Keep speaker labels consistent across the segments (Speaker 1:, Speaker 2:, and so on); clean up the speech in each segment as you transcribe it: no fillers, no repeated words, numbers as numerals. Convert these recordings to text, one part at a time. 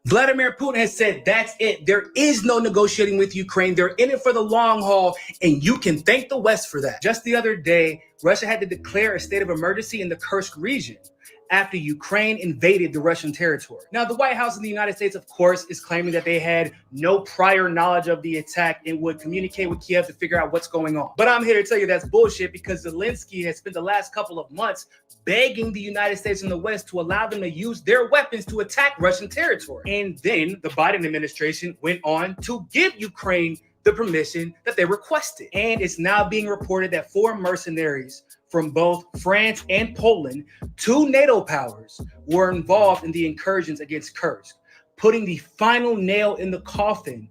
Speaker 1: Vladimir Putin has said that's it. There is no negotiating with Ukraine. They're in it for the long haul, and you can thank the West for that. Just the other day, Russia had to declare a state of emergency in the Kursk region after Ukraine invaded the Russian territory. Now, the White House in the United States, of course, is claiming that they had no prior knowledge of the attack and would communicate with Kiev to figure out what's going on. But I'm here to tell you that's bullshit, because Zelensky has spent the last couple of months begging the United States and the West to allow them to use their weapons to attack Russian territory. And then the Biden administration went on to give Ukraine the permission that they requested. And it's now being reported that 4 mercenaries from both France and Poland, 2 NATO powers, were involved in the incursions against Kursk, putting the final nail in the coffin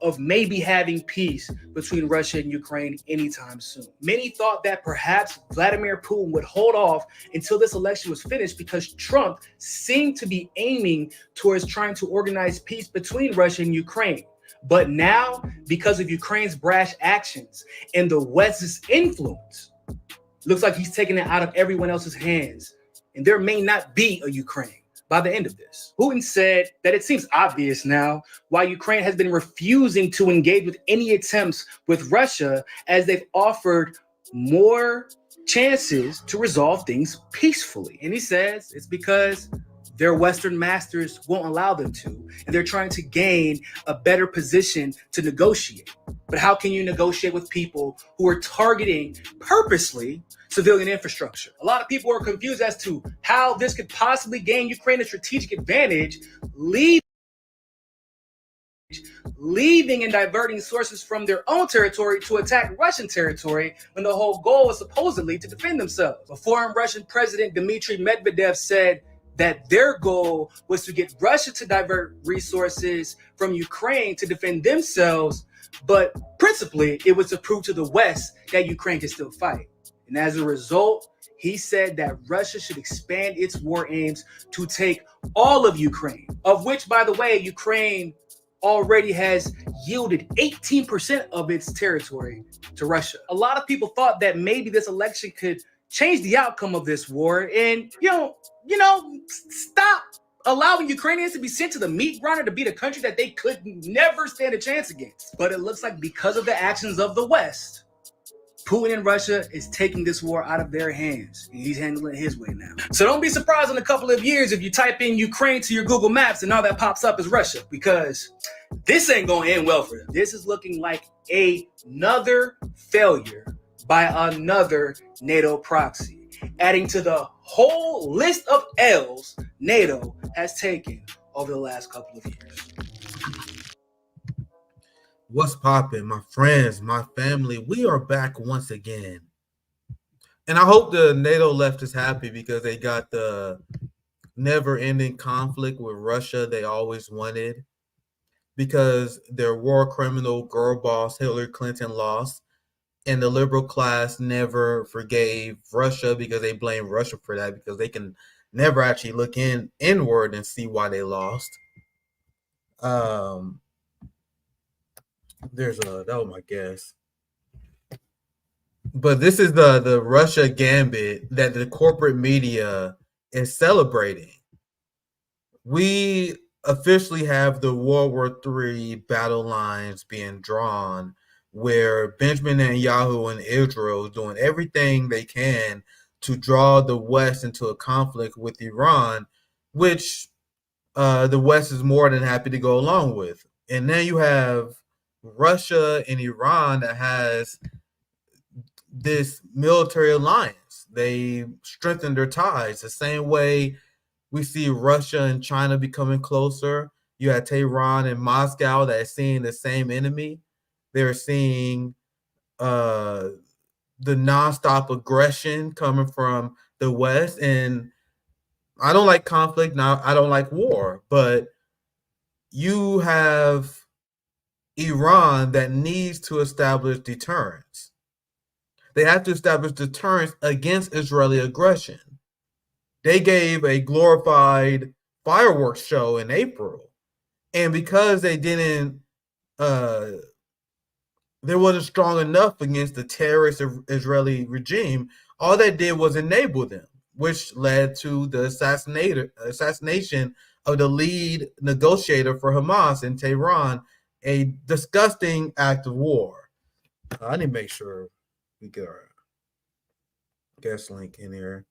Speaker 1: of maybe having peace between Russia and Ukraine anytime soon. Many thought that perhaps Vladimir Putin would hold off until this election was finished, because Trump seemed to be aiming towards trying to organize peace between Russia and Ukraine. But now, because of Ukraine's brash actions and the West's influence, looks like he's taking it out of everyone else's hands, and there may not be a Ukraine by the end of this. Putin said that it seems obvious now why Ukraine has been refusing to engage with any attempts with Russia, as they've offered more chances to resolve things peacefully. And he says it's because their Western masters won't allow them to, and they're trying to gain a better position to negotiate. But how can you negotiate with people who are targeting purposely civilian infrastructure? A lot of people are confused as to how this could possibly gain Ukraine a strategic advantage, leaving and diverting sources from their own territory to attack Russian territory, when the whole goal was supposedly to defend themselves. A former Russian president, Dmitry Medvedev, said that their goal was to get Russia to divert resources from Ukraine to defend themselves, but principally it was to prove to the West that Ukraine can still fight. And as a result, he said that Russia should expand its war aims to take all of Ukraine, of which, by the way, Ukraine already has yielded 18% of its territory to Russia. A lot of people thought that maybe this election could change the outcome of this war and, stop allowing Ukrainians to be sent to the meat grinder to beat a country that they could never stand a chance against. But it looks like because of the actions of the West, Putin and Russia is taking this war out of their hands, and he's handling it his way now. So don't be surprised in a couple of years if you type in Ukraine to your Google Maps and all that pops up is Russia, because this ain't going to end well for them. This is looking like another failure by another NATO proxy, adding to the whole list of L's NATO has taken over the last couple of years.
Speaker 2: What's poppin', my friends, my family? We are back once again. And I hope the NATO left is happy, because they got the never-ending conflict with Russia they always wanted, because their war criminal girl boss Hillary Clinton lost, and the liberal class never forgave Russia, because they blame Russia for that, because they can never actually look inward and see why they lost. That was my guess. But this is the Russia gambit that the corporate media is celebrating. We officially have the World War III battle lines being drawn, where Benjamin Netanyahu and Israel is doing everything they can to draw the West into a conflict with Iran, which the West is more than happy to go along with. And then you have Russia and Iran that has this military alliance. They strengthen their ties the same way we see Russia and China becoming closer. You have Tehran and Moscow that are seeing the same enemy. They're seeing the nonstop aggression coming from the West. And I don't like conflict. Now, I don't like war. But you have Iran that needs to establish deterrence. They have to establish deterrence against Israeli aggression. They gave a glorified fireworks show in April. And because they didn't they wasn't strong enough against the terrorist Israeli regime, all they did was enable them, which led to the assassination of the lead negotiator for Hamas in Tehran, a disgusting act of war. I need to make sure we get our guest link in here.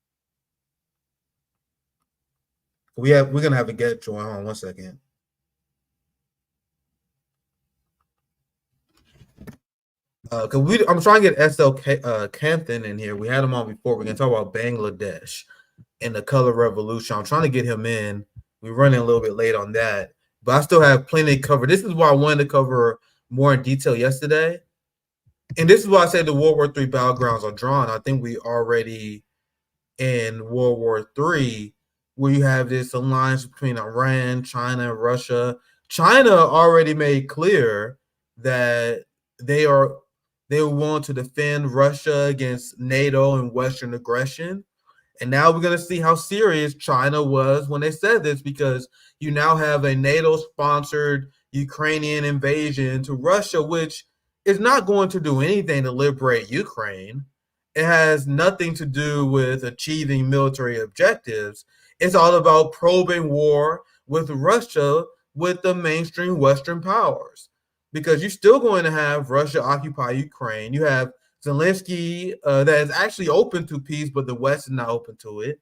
Speaker 2: We're gonna have a get join. Hold on 1 second. Cause I'm trying to get SL Kanthan in here. We had him on before. We're gonna talk about Bangladesh and the color revolution. I'm trying to get him in. We're running a little bit late on that, but I still have plenty to cover. This is why I wanted to cover more in detail yesterday. And this is why I said the World War III battlegrounds are drawn. I think we already in World War III, where you have this alliance between Iran, China, and Russia. China already made clear that they were willing to defend Russia against NATO and Western aggression. And now we're going to see how serious China was when they said this, because you now have a NATO-sponsored Ukrainian invasion to Russia, which is not going to do anything to liberate Ukraine. It has nothing to do with achieving military objectives. It's all about probing war with Russia with the mainstream Western powers, because you're still going to have Russia occupy Ukraine. You have Zelensky that is actually open to peace, but the West is not open to it.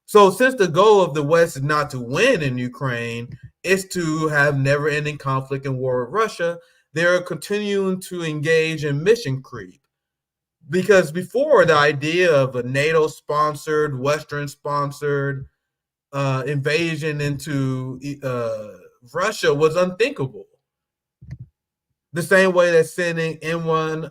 Speaker 2: So since the goal of the West is not to win in Ukraine, it's to have never-ending conflict and war with Russia, they're continuing to engage in mission creep. Because before, the idea of a NATO-sponsored, Western-sponsored invasion into Russia was unthinkable. The same way that sending M1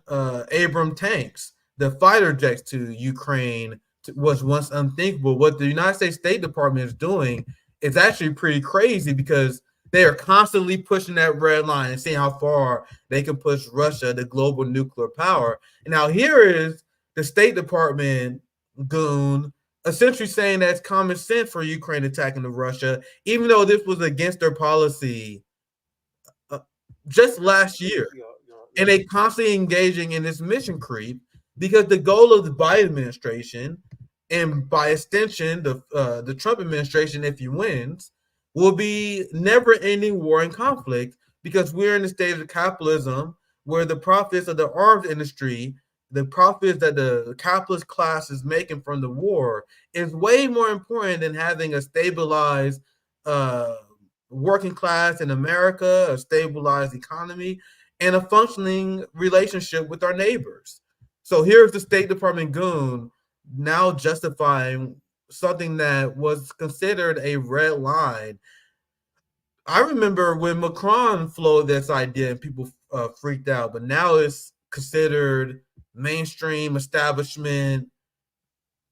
Speaker 2: Abram tanks, the fighter jets to Ukraine was once unthinkable. What the United States State Department is doing is actually pretty crazy, because they are constantly pushing that red line and seeing how far they can push Russia, the global nuclear power. And now here is the State Department goon essentially saying that's common sense for Ukraine attacking the Russia, even though this was against their policy just last year. And they constantly engaging in this mission creep, because the goal of the Biden administration, and by extension the Trump administration, if he wins, will be never-ending war and conflict, because we're in a state of capitalism where the profits of the arms industry, the profits that the capitalist class is making from the war, is way more important than having a stabilized working class in America, a stabilized economy, and a functioning relationship with our neighbors. So here's the State Department goon now justifying something that was considered a red line. I remember when Macron floated this idea and people freaked out, but now it's considered mainstream establishment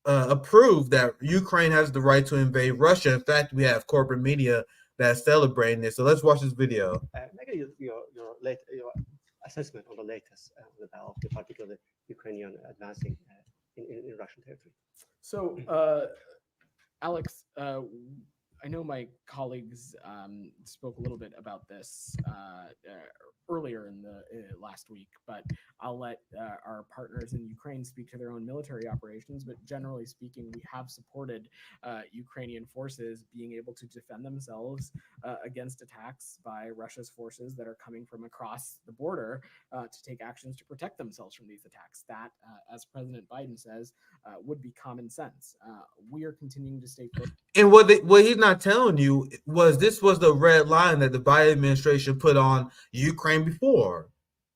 Speaker 2: approved that Ukraine has the right to invade Russia. In fact, we have corporate media that's celebrating this. So let's watch this video.
Speaker 3: Maybe your assessment on the latest about the particular Ukrainian advancing in Russian territory.
Speaker 4: So, Alex, I know my colleagues spoke a little bit about this earlier in the last week, but I'll let our partners in Ukraine speak to their own military operations. But generally speaking, we have supported Ukrainian forces being able to defend themselves against attacks by Russia's forces that are coming from across the border to take actions to protect themselves from these attacks. That, as President Biden says, would be common sense. We are continuing to stay focused.
Speaker 2: And what he's not telling you was this was the red line that the Biden administration put on Ukraine before.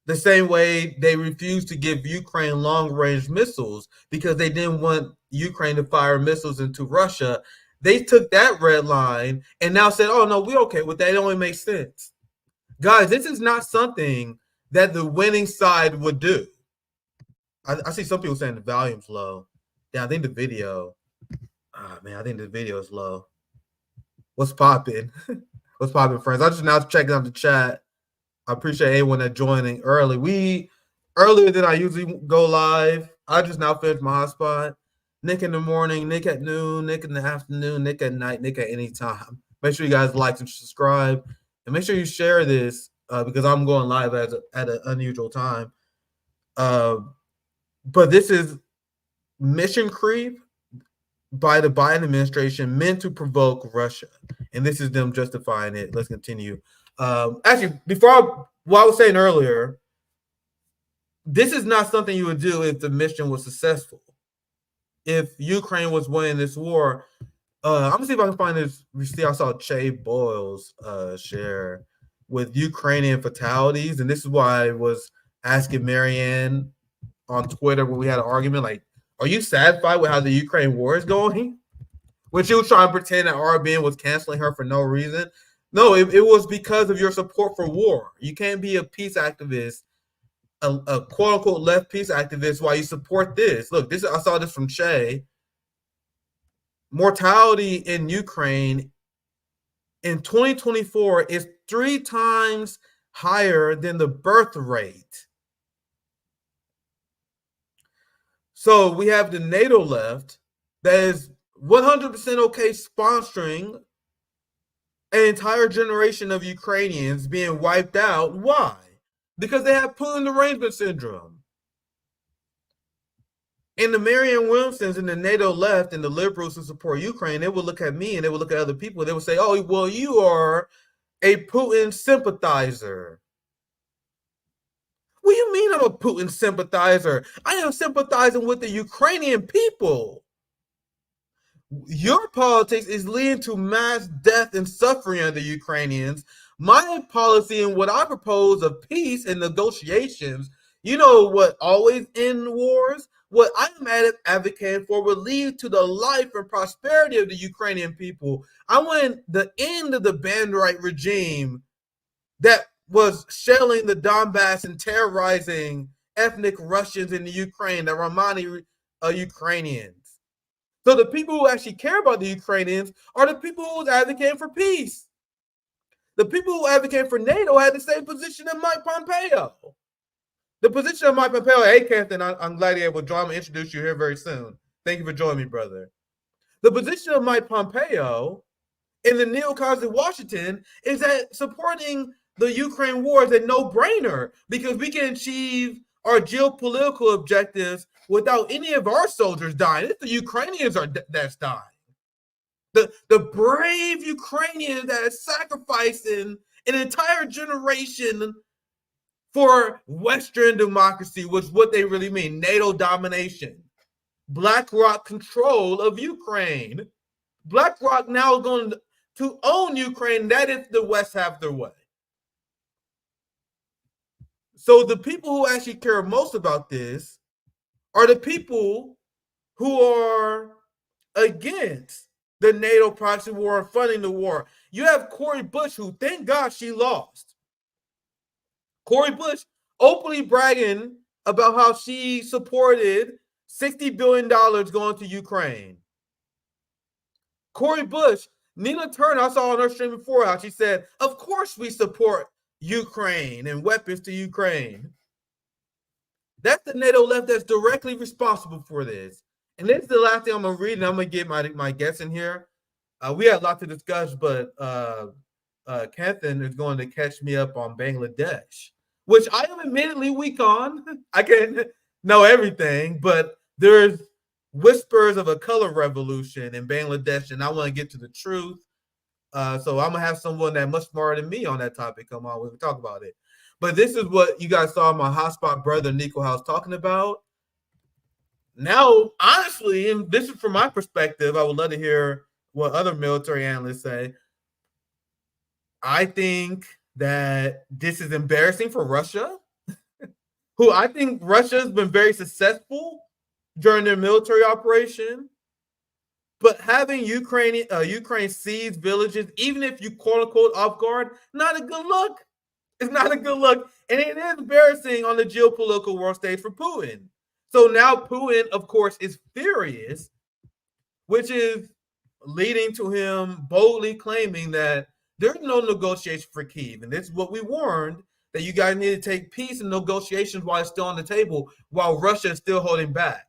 Speaker 2: The same way they refused to give Ukraine long-range missiles because they didn't want Ukraine to fire missiles into Russia. They took that red line and now said, oh, no, we're okay with that. It only makes sense. Guys, this is not something that the winning side would do. I see some people saying the volume's low. Yeah, I think the video... I think the video is low. What's popping? What's popping, friends? I'm just now checking out the chat. I appreciate anyone that joining early. Earlier than I usually go live. I just now finished my hotspot. Nick in the morning, Nick at noon, Nick in the afternoon, Nick at night, Nick at any time. Make sure you guys like and subscribe, and make sure you share this because I'm going live at an unusual time. But this is mission creep by the Biden administration meant to provoke Russia. And this is them justifying it. Let's continue. Actually, what I was saying earlier, this is not something you would do if the mission was successful. If Ukraine was winning this war, I'm gonna see if I can find this. See, I saw Che Boyle's share with Ukrainian fatalities, and this is why I was asking Marianne on Twitter when we had an argument, like, are you satisfied with how the Ukraine war is going? When she was trying to pretend that RBN was canceling her for no reason. No, it was because of your support for war. You can't be a peace activist, a quote unquote left peace activist while you support this. Look, I saw this from Che. Mortality in Ukraine in 2024 is 3 times higher than the birth rate. So we have the NATO left that is 100% okay sponsoring an entire generation of Ukrainians being wiped out. Why? Because they have Putin derangement syndrome. And the Marianne Williamsons and the NATO left and the liberals who support Ukraine, they would look at me and they would look at other people and they would say, oh, well, you are a Putin sympathizer. What do you mean I'm a Putin sympathizer? I am sympathizing with the Ukrainian people. Your politics is leading to mass death and suffering of the Ukrainians. My policy and what I propose of peace and negotiations, you know what always end wars? What I am advocating for will lead to the life and prosperity of the Ukrainian people. I want the end of the Bandit regime that was shelling the Donbass and terrorizing ethnic Russians in the Ukraine, the Romani Ukrainians. So the people who actually care about the Ukrainians are the people who are advocating for peace. The people who advocate for NATO had the same position as Mike Pompeo. The position of Mike Pompeo, hey, Catherine, I'm glad you're able to join. I'm going to introduce you here very soon. Thank you for joining me, brother. The position of Mike Pompeo in the neocons in Washington is that supporting the Ukraine war is a no-brainer because we can achieve our geopolitical objectives without any of our soldiers dying. It's the Ukrainians that's dying. The brave Ukrainians that are sacrificing an entire generation for Western democracy was what they really mean. NATO domination. BlackRock control of Ukraine. BlackRock now is going to own Ukraine. That if the West have their way. So the people who actually care most about this are the people who are against the NATO proxy war and funding the war. You have Cori Bush, who thank God she lost. Cori Bush openly bragging about how she supported $60 billion going to Ukraine. Cori Bush, Nina Turner, I saw on her stream before how she said, of course we support Ukraine and weapons to Ukraine. That's the NATO left that's directly responsible for this. And this is the last thing I'm going to read, and I'm going to get my guests in here. We had a lot to discuss, but Catherine is going to catch me up on Bangladesh, which I am admittedly weak on. I can't know everything, but there's whispers of a color revolution in Bangladesh, and I want to get to the truth. So I'm going to have someone that's much smarter than me on that topic come on. We can talk about it. But this is what you guys saw my hotspot brother Nico House talking about. Now, honestly, and this is from my perspective, I would love to hear what other military analysts say. I think that this is embarrassing for Russia, who I think Russia has been very successful during their military operation. But having Ukraine seize villages, even if you quote unquote off guard, not a good look. It's not a good look. And it is embarrassing on the geopolitical world stage for Putin. So now Putin, of course, is furious, which is leading to him boldly claiming that there's no negotiation for Kyiv. And this is what we warned, that you guys need to take peace and negotiations while it's still on the table, while Russia is still holding back.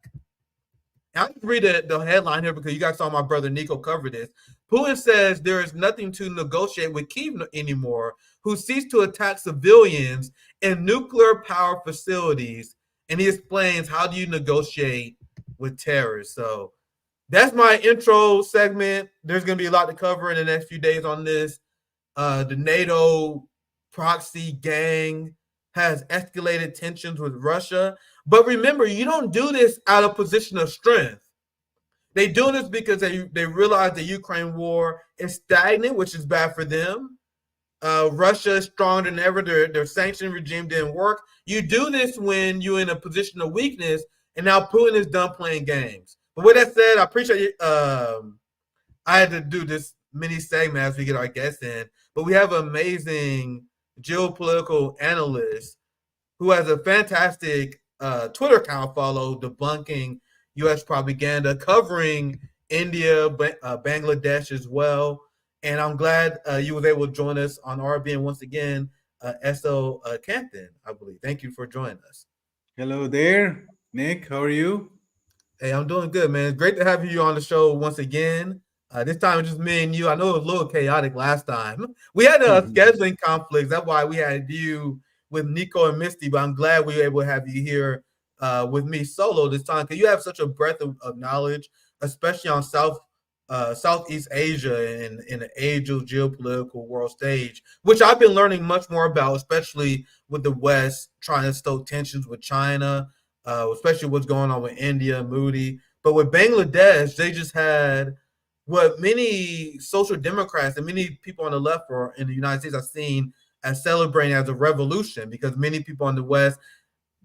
Speaker 2: I'll read the headline here because you guys saw my brother Nico cover this. Putin says there is nothing to negotiate with Kyiv anymore, who ceased to attack civilians in nuclear power facilities. And he explains, how do you negotiate with terrorists? So that's my intro segment. There's going to be a lot to cover in the next few days on this. The NATO proxy gang has escalated tensions with Russia. But remember, you don't do this out of position of strength. They do this because they realize the Ukraine war is stagnant, which is bad for them. Russia is stronger than ever. Their sanction regime didn't work. You do this when you're in a position of weakness, and now Putin is done playing games. But with that said, I appreciate you. I had to do this mini segment as we get our guests in, but we have an amazing geopolitical analyst who has a fantastic Twitter account follow debunking U.S. propaganda, covering India, Bangladesh as well. And I'm glad you was able to join us on RBN once again, S.O. Canton, I believe. Thank you for joining us.
Speaker 5: Hello there, Nick. How are you?
Speaker 2: Hey, I'm doing good, man. It's great to have you on the show once again. This time it's just me and you. I know it was a little chaotic last time. We had a scheduling conflict. That's why we had you with Nico and Misty, but I'm glad we were able to have you here with me solo this time because you have such a breadth of knowledge, especially on Southeast Asia and in the age of geopolitical world stage, which I've been learning much more about, especially with the West trying to stoke tensions with China, especially what's going on with India, Moody. But with Bangladesh, they just had what many social democrats and many people on the left or in the United States are seen as celebrating as a revolution because many people in the West,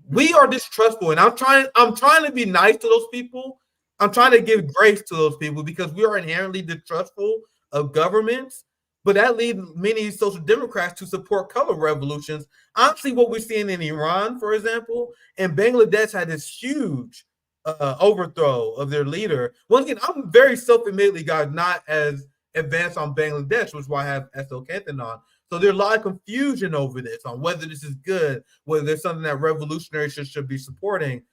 Speaker 2: we are distrustful. And I'm trying to be nice to those people. I'm trying to give grace to those people because we are inherently distrustful of governments. But that leads many social democrats to support color revolutions. Honestly, what we're seeing in Iran, for example, and Bangladesh had this huge overthrow of their leader. Once again, I'm very self-admittedly, guys, not as advanced on Bangladesh, which is why I have S.O. Canton on. So there's a lot of confusion over this on whether this is good, whether there's something that revolutionaries should be supporting.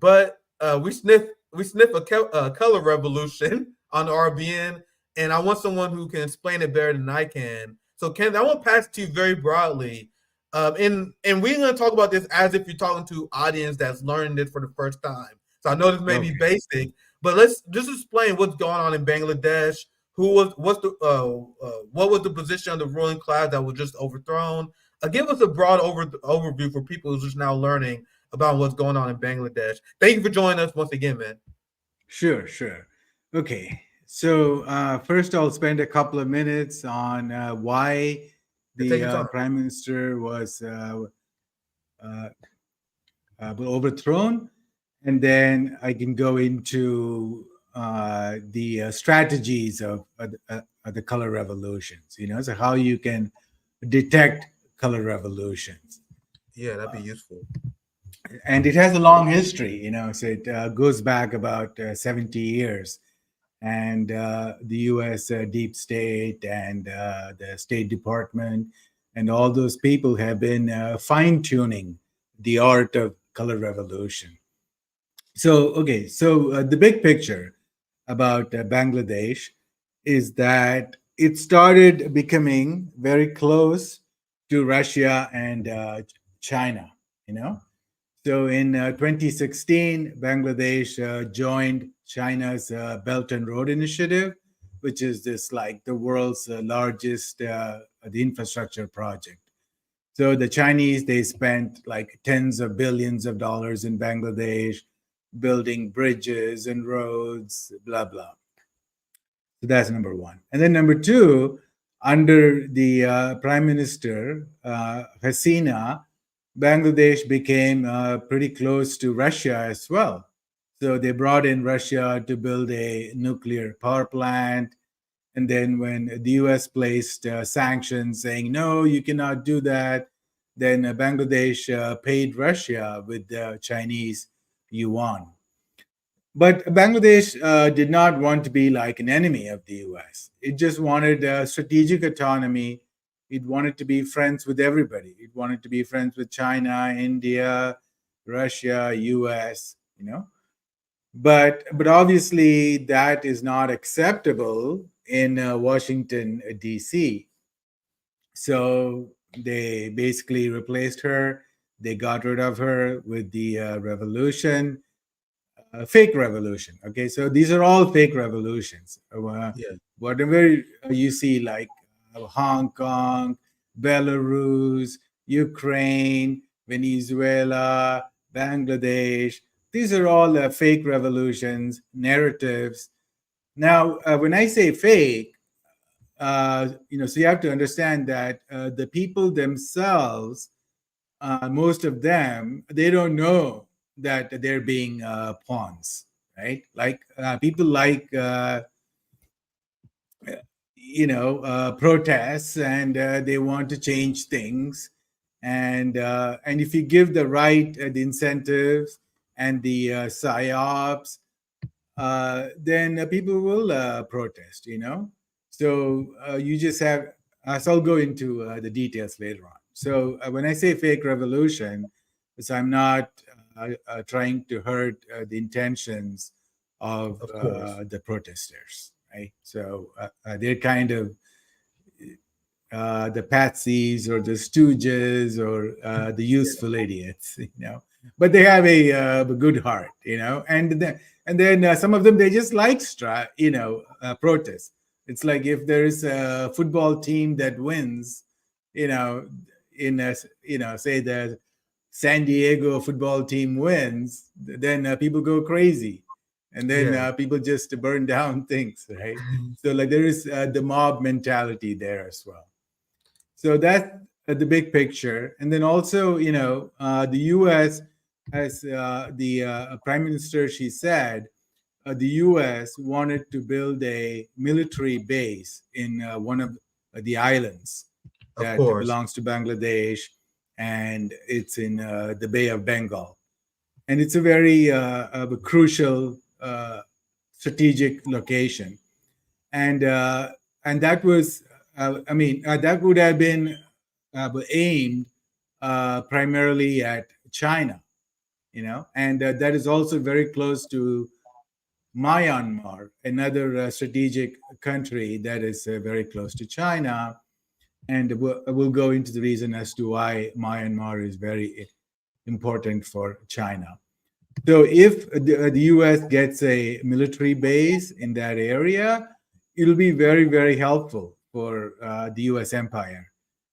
Speaker 2: But we sniff a color revolution on the RBN, and I want someone who can explain it better than I can. So, Ken, I want to pass it to you very broadly. And we're going to talk about this as if you're talking to audience that's learning this for the first time. So I know this may be basic, but let's just explain what's going on in Bangladesh. What was the position of the ruling class that was just overthrown? Give us a broad overview for people who's just now learning about what's going on in Bangladesh. Thank you for joining us once again, man.
Speaker 5: Sure. Okay. So first, I'll spend a couple of minutes on why the prime minister was overthrown, and then I can go into the strategies of the color revolutions. So how you can detect color revolutions.
Speaker 2: Yeah, that'd be useful.
Speaker 5: And it has a long history, so it goes back about 70 years. And the U.S. Deep State and the State Department and all those people have been fine-tuning the art of color revolution. So the big picture about Bangladesh is that it started becoming very close to Russia and China, So in 2016, Bangladesh joined China's Belt and Road Initiative, which is the world's largest the infrastructure project. So the Chinese, they spent like tens of billions of dollars in Bangladesh, building bridges and roads, blah, blah. So that's number one. And then number two, under the Prime Minister, Hasina, Bangladesh became pretty close to Russia as well. So they brought in Russia to build a nuclear power plant. And then when the US placed sanctions saying, no, you cannot do that, then Bangladesh paid Russia with the Chinese yuan. But Bangladesh did not want to be like an enemy of the US. It just wanted strategic autonomy. It wanted to be friends with everybody. It wanted to be friends with China, India, Russia, US, But obviously that is not acceptable in Washington, D.C. So they basically replaced her. They got rid of her with the revolution. fake revolution. Okay, so these are all fake revolutions.
Speaker 2: Yeah.
Speaker 5: Whatever you see, like Hong Kong, Belarus, Ukraine, Venezuela, Bangladesh, these are all fake revolutions, narratives. Now, when I say fake, so you have to understand that the people themselves, most of them, they don't know that they're being pawns, right? Like people like protests, and they want to change things, and if you give the right the incentives and the psyops, then people will protest, So you just have, so I'll go into the details later on. So when I say fake revolution, so I'm not trying to hurt the intentions of
Speaker 2: Of course.
Speaker 5: the protesters, right? So they're kind of the patsies or the stooges or the useful idiots, But they have a good heart, and then some of them, they just like protest. It's like if there's a football team that wins, you know, say the San Diego football team wins, then people go crazy, and then
Speaker 2: Yeah.
Speaker 5: people just burn down things, right? So like there is the mob mentality there as well. So that's the big picture. And then also, the U.S. as the prime minister, she said, the U.S. wanted to build a military base in one of the islands
Speaker 2: Of
Speaker 5: that
Speaker 2: course.
Speaker 5: belongs to Bangladesh, and it's in the Bay of Bengal, and it's a very crucial strategic location, and that was, that would have been aimed primarily at China, and that is also very close to Myanmar, another strategic country that is very close to China. And we'll go into the reason as to why Myanmar is very important for China. So if the US gets a military base in that area, it'll be very, very helpful for the US empire.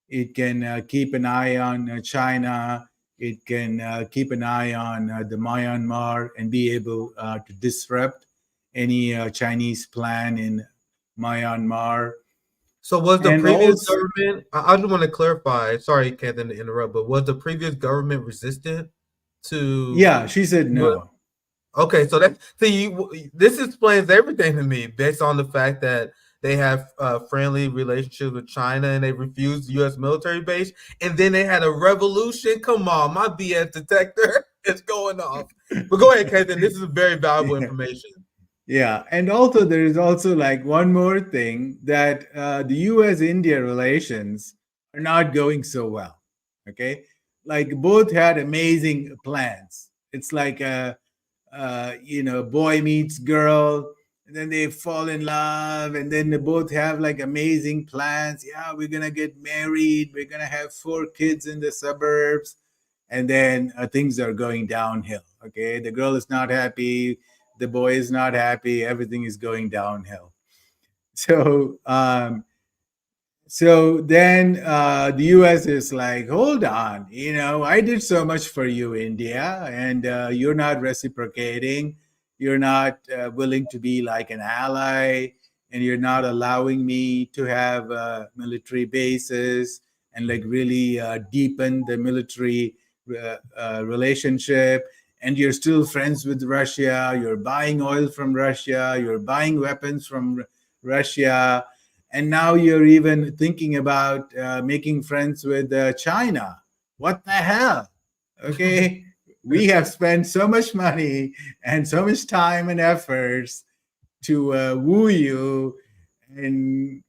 Speaker 5: It can keep an eye on China. It can keep an eye on the Myanmar and be able to disrupt any Chinese plan in Myanmar.
Speaker 2: So was the
Speaker 5: And
Speaker 2: previous
Speaker 5: also,
Speaker 2: government? I just want to clarify. Sorry, Catherine, to interrupt, but was the previous government resistant to?
Speaker 5: yeah, she said no.
Speaker 2: Okay, so that this explains everything to me based on the fact that they have friendly relationships with China and they refused the U.S. military base, and then they had a revolution. Come on, my BS detector is going off. But go ahead, Catherine. This is very valuable
Speaker 5: Yeah.
Speaker 2: information.
Speaker 5: Yeah, and also there is also like one more thing, that the U.S.-India relations are not going so well. Okay, like both had amazing plans. It's like a boy meets girl, and then they fall in love, and then they both have like amazing plans. Yeah, we're gonna get married. We're gonna have 4 kids in the suburbs, and then things are going downhill. Okay, the girl is not happy, the boy is not happy, everything is going downhill. So then the US is like, hold on, I did so much for you, India, and you're not reciprocating. You're not willing to be like an ally, and you're not allowing me to have military bases and like really deepen the military relationship. And you're still friends with Russia. You're buying oil from Russia. You're buying weapons from Russia, and now you're even thinking about making friends with China. What the hell? Okay, we have spent so much money and so much time and efforts to woo you, and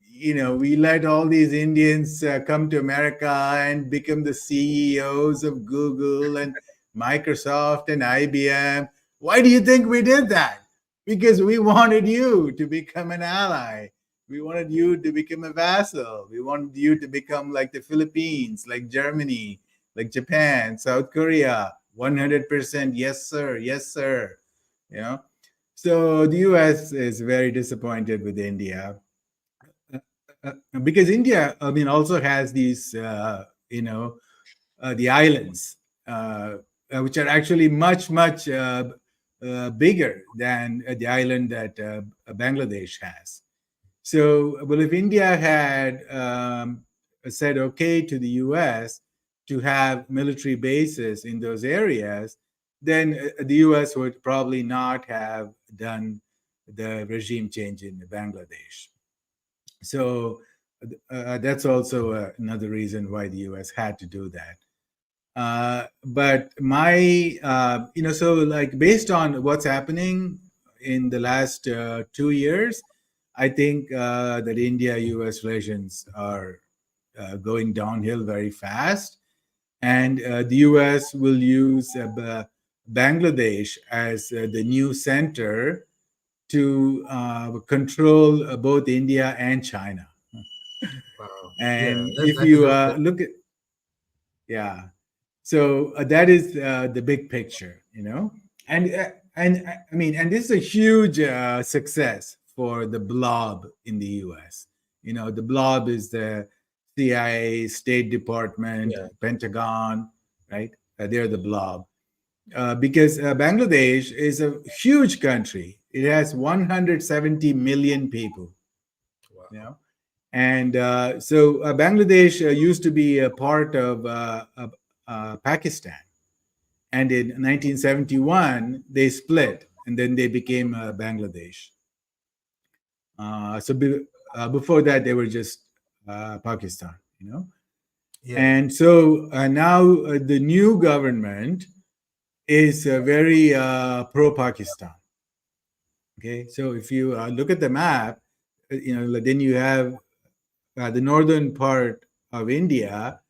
Speaker 5: we let all these Indians come to America and become the CEOs of Google and Microsoft and IBM. Why do you think we did that? Because we wanted you to become an ally. We wanted you to become a vassal. We wanted you to become like the Philippines, like Germany, like Japan, South Korea. 100% yes, sir. Yes, sir. You know, so the U.S. is very disappointed with India uh, because India, I mean, also has these, the islands, which are actually much bigger than the island that Bangladesh has. So, well, if India had said okay to the US to have military bases in those areas, then the US would probably not have done the regime change in Bangladesh. So, that's also another reason why the US had to do that. But my, so like based on what's happening in the last 2 years, I think that India-US relations are going downhill very fast, and the US will use Bangladesh as the new center to control both India and China.
Speaker 2: Wow. Yeah,
Speaker 5: And
Speaker 2: that's
Speaker 5: if you
Speaker 2: actually
Speaker 5: look at, yeah, so that is the big picture, I mean, and this is a huge success for the blob in the U.S. The blob is the CIA, State Department,
Speaker 2: yeah,
Speaker 5: Pentagon, right? They're the blob because Bangladesh is a huge country. It has 170 million people, you
Speaker 2: wow.
Speaker 5: know, and so Bangladesh used to be a part of Pakistan. And in 1971, they split and then they became Bangladesh. Before that, they were just Pakistan.
Speaker 2: Yeah,
Speaker 5: And so now the new government is very pro Pakistan. Okay, so if you look at the map, then you have the northern part of India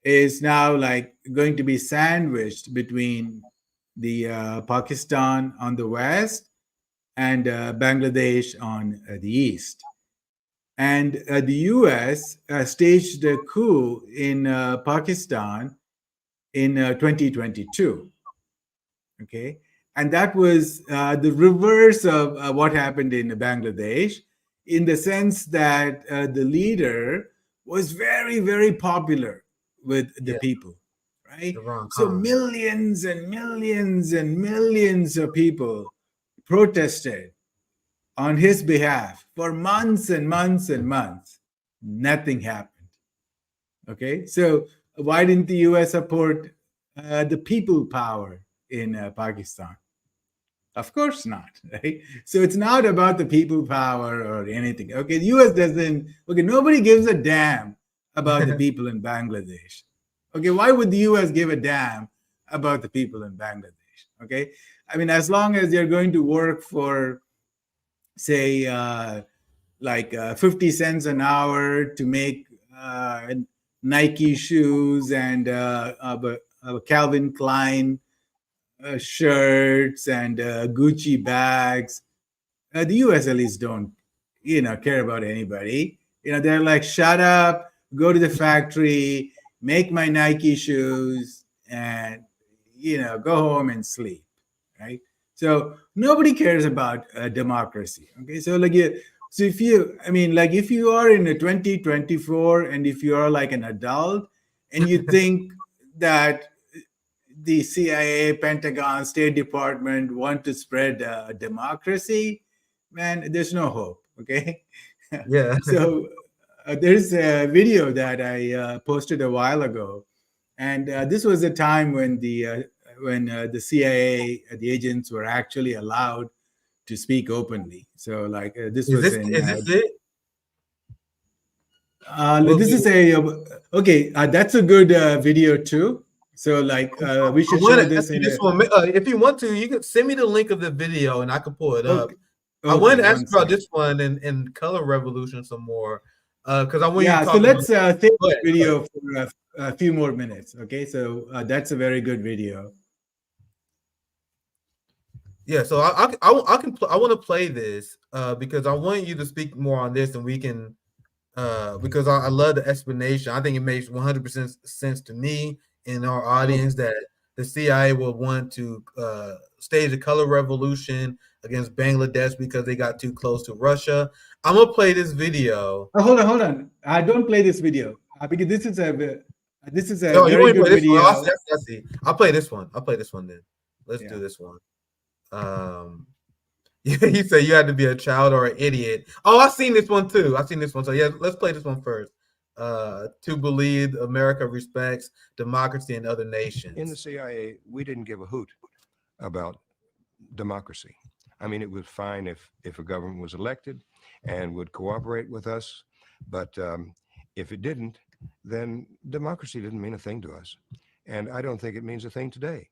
Speaker 5: is now like going to be sandwiched between the Pakistan on the west and Bangladesh on the east. And the US staged a coup in Pakistan in 2022. Okay. And that was the reverse of what happened in Bangladesh, in the sense that the leader was very popular with the
Speaker 2: yeah.
Speaker 5: people, right?
Speaker 2: Iran
Speaker 5: So
Speaker 2: Khan.
Speaker 5: millions and millions and millions of people protested on his behalf for months and months and months. Nothing happened. Okay, so why didn't the US support the people power in Pakistan? Of course not, right? So it's not about the people power or anything. Okay, the US doesn't, okay, nobody gives a damn about the people in Bangladesh. Okay, why would the US give a damn about the people in Bangladesh? Okay, I mean, as long as they're going to work for, say, 50 cents an hour to make Nike shoes and Calvin Klein shirts and Gucci bags. The US at least don't, care about anybody. They're like, shut up, go to the factory, make my Nike shoes, and go home and sleep, right? So nobody cares about democracy. Okay, so so if you, I mean, like if you are in a 2024 and if you are like an adult and you think that the CIA, Pentagon, State Department want to spread democracy, man, there's no hope. Okay,
Speaker 2: Yeah.
Speaker 5: so there's a video that I posted a while ago, and this was a time when the CIA, the agents were actually allowed to speak openly. So like this
Speaker 2: Is
Speaker 5: was
Speaker 2: this
Speaker 5: in.
Speaker 2: is this it? Well,
Speaker 5: This is a okay. That's a good video too. So like we
Speaker 2: I
Speaker 5: should
Speaker 2: want
Speaker 5: show
Speaker 2: to ask
Speaker 5: this
Speaker 2: you
Speaker 5: in
Speaker 2: this
Speaker 5: a.
Speaker 2: one. If you want to, you can send me the link of the video and I can pull it up.
Speaker 5: Okay,
Speaker 2: I wanted
Speaker 5: okay,
Speaker 2: to ask
Speaker 5: one
Speaker 2: you about
Speaker 5: second.
Speaker 2: this one and Color Revolution some more. Because I want you to
Speaker 5: Yeah, so
Speaker 2: talk about.
Speaker 5: let's take
Speaker 2: Go
Speaker 5: the
Speaker 2: ahead, go ahead.
Speaker 5: video for a few more minutes. Okay, so that's a very good video.
Speaker 2: Yeah, so I want to play this because I want you to speak more on this and we can because I love the explanation. I think it makes 100% sense to me and our
Speaker 5: Okay.
Speaker 2: audience that the CIA will want to stage a color revolution against Bangladesh because they got too close to Russia. I'm gonna play this video.
Speaker 5: Oh, hold on. Don't play this video because this is a
Speaker 2: Oh, you
Speaker 5: very
Speaker 2: want to
Speaker 5: good
Speaker 2: play this one?
Speaker 5: video.
Speaker 2: I see. I'll play this one. I'll play this one then. Let's
Speaker 5: Yeah.
Speaker 2: do this one. He said you had to be a child or an idiot. Oh, I've seen this one too. I've seen this one. So yeah, let's play this one first. To believe America respects democracy in other nations.
Speaker 6: In the CIA, we didn't give a hoot about democracy. I mean, it was fine if a government was elected and would cooperate with us, but if it didn't, then democracy didn't mean a thing to us. And I don't think it means a thing today.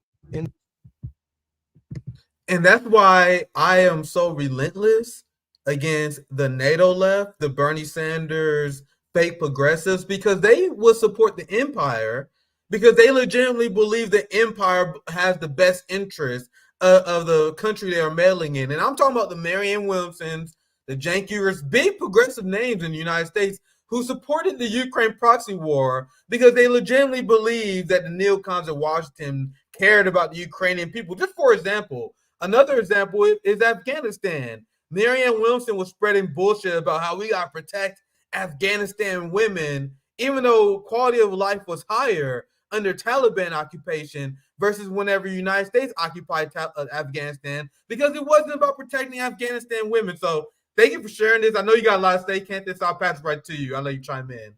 Speaker 2: And that's why I am so relentless against the NATO left, the Bernie Sanders fake progressives, because they will support the empire because they legitimately believe the empire has the best interest of the country they are meddling in. And I'm talking about the Marianne Williamsons, the Cenk Uygurs, big progressive names in the United States who supported the Ukraine proxy war because they legitimately believe that the neocons in Washington cared about the Ukrainian people. Just for example, another example is Afghanistan. Marianne Williamson was spreading bullshit about how we got to protect Afghanistan women, even though quality of life was higher under Taliban occupation versus whenever the United States occupied Afghanistan, because it wasn't about protecting Afghanistan women. So thank you for sharing this. I know you got a lot of stake in this. I'll pass it right to you. I'll let you chime in.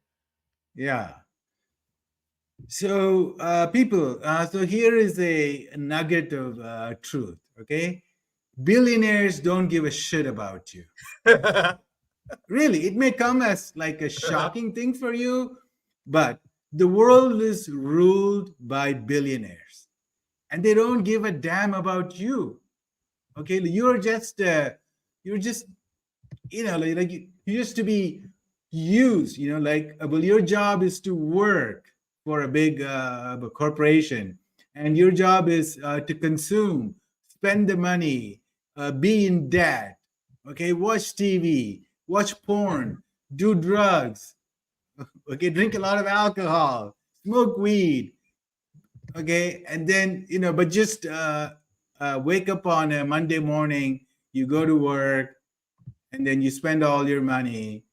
Speaker 5: Yeah. So people, so here is a nugget of truth, okay? Billionaires don't give a shit about you. Really, it may come as like a shocking thing for you, but the world is ruled by billionaires and they don't give a damn about you. Okay, you're just like you used to be used, well, your job is to work for a big corporation, and your job is to consume, spend the money, be in debt, okay, watch TV, watch porn, do drugs, okay, drink a lot of alcohol, smoke weed, okay, and then but just wake up on a Monday morning, you go to work, and then you spend all your money,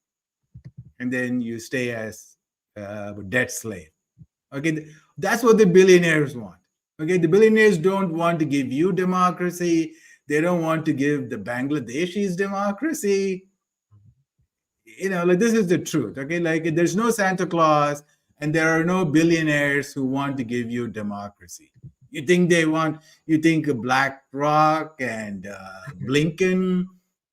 Speaker 5: and then you stay as a debt slave. Okay, that's what the billionaires want. Okay, the billionaires don't want to give you democracy. They don't want to give the Bangladeshis democracy. Like this is the truth. Okay, like there's no Santa Claus, and there are no billionaires who want to give you democracy. You think BlackRock and Blinken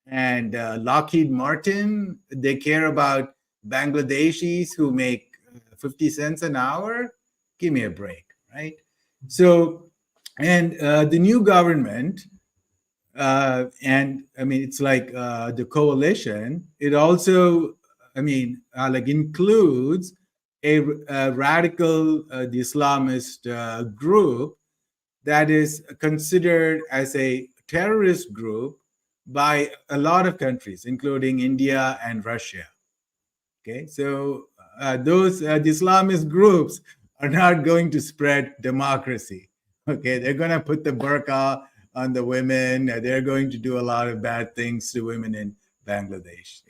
Speaker 5: and Lockheed Martin, they care about Bangladeshis who make 50 cents an hour? Give me a break, right? So, and the new government, and I mean, it's like the coalition, it also, like includes a radical the Islamist group that is considered as a terrorist group by a lot of countries, including India and Russia. Okay, so those the Islamist groups are not going to spread democracy. Okay, they're going to put the burqa on the women. They're going to do a lot of bad things to women in Bangladesh.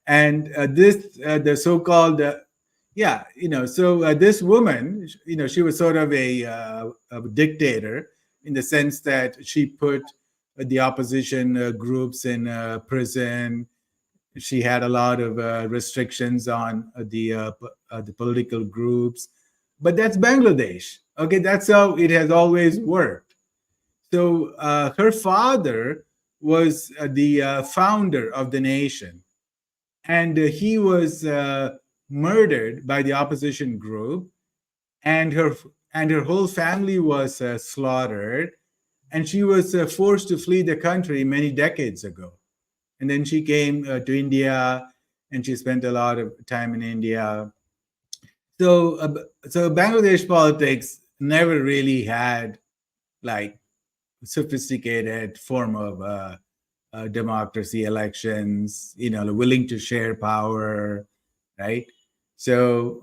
Speaker 5: And the so-called this woman, she was sort of a dictator in the sense that she put the opposition groups in prison. She had a lot of restrictions on the political groups, but that's Bangladesh. Okay, that's how it has always worked. So her father was the founder of the nation, and he was murdered by the opposition group, and her whole family was slaughtered, and she was forced to flee the country many decades ago. And then she came to India, and she spent a lot of time in India. So Bangladesh politics never really had like sophisticated form of democracy, elections, willing to share power, right? So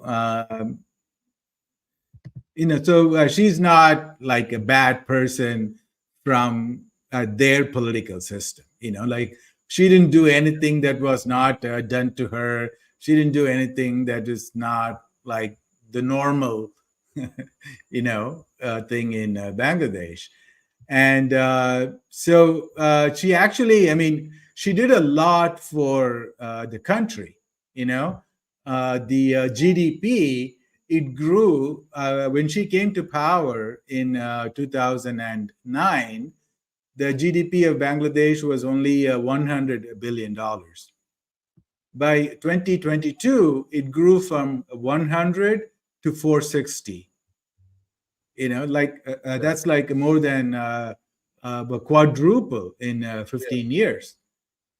Speaker 5: she's not like a bad person from their political system. Like she didn't do anything that was not done to her. She didn't do anything that is not like the normal, thing in Bangladesh. And so she actually, I mean, she did a lot for the country. The GDP, it grew when she came to power in 2009. The GDP of Bangladesh was only $100 billion. By 2022, it grew from 100 to 460. Like that's like more than a quadruple in 15 years.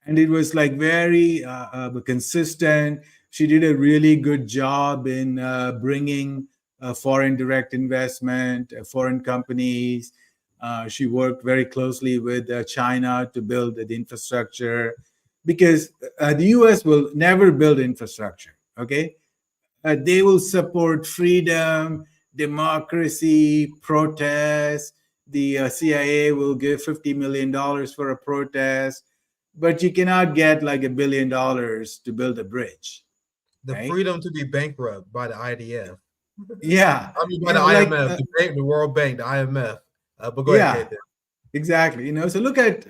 Speaker 5: And it was like very consistent. She did a really good job in bringing foreign direct investment, foreign companies. She worked very closely with China to build the infrastructure, because the US will never build infrastructure. Okay, they will support freedom, democracy, protest. The CIA will give $50 million for a protest, but you cannot get like $1 billion to build a bridge,
Speaker 2: The
Speaker 5: right?
Speaker 2: freedom to be bankrupt by the IDF.
Speaker 5: Yeah,
Speaker 2: I mean, by the
Speaker 5: like
Speaker 2: IMF, the World Bank, the IMF. But go
Speaker 5: yeah,
Speaker 2: ahead, Kate.
Speaker 5: exactly. So look at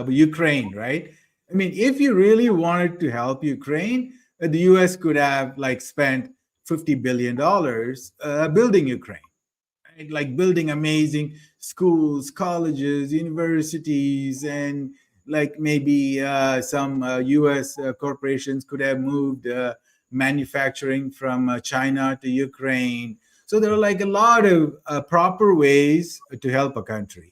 Speaker 5: Ukraine, right? I mean, if you really wanted to help Ukraine, the US could have like spent $50 billion building Ukraine, right? Like building amazing schools, colleges, universities, and like maybe some US corporations could have moved manufacturing from China to Ukraine. So there are like a lot of proper ways to help a country.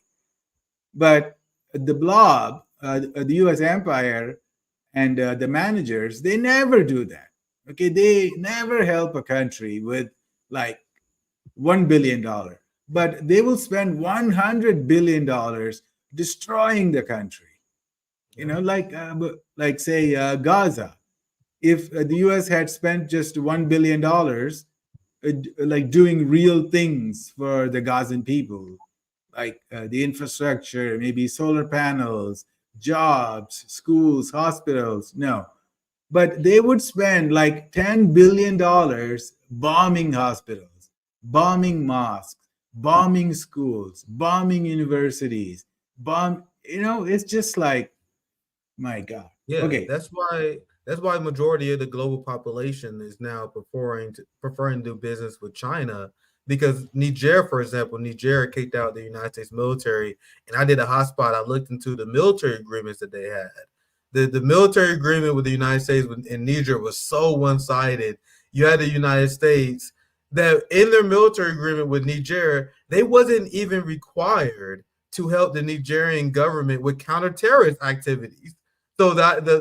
Speaker 5: But the blob, the US empire, and the managers, they never do that. Okay, they never help a country with like $1 billion, but they will spend $100 billion destroying the country. Like say Gaza. If the U.S. had spent just $1 billion, like doing real things for the Gazan people, like the infrastructure, maybe solar panels, jobs, schools, hospitals. No, but they would spend like $10 billion bombing hospitals, bombing mosques, bombing schools, bombing universities, it's just like, my God.
Speaker 2: Yeah,
Speaker 5: Okay.
Speaker 2: that's why majority of the global population is now preferring to do business with China, because Niger, for example, Niger kicked out the United States military, and I did a hotspot. I looked into the military agreements that they had. The military agreement with the United States and Niger was so one sided. You had the United States that in their military agreement with Niger, they wasn't even required to help the Nigerian government with counter-terrorist activities. So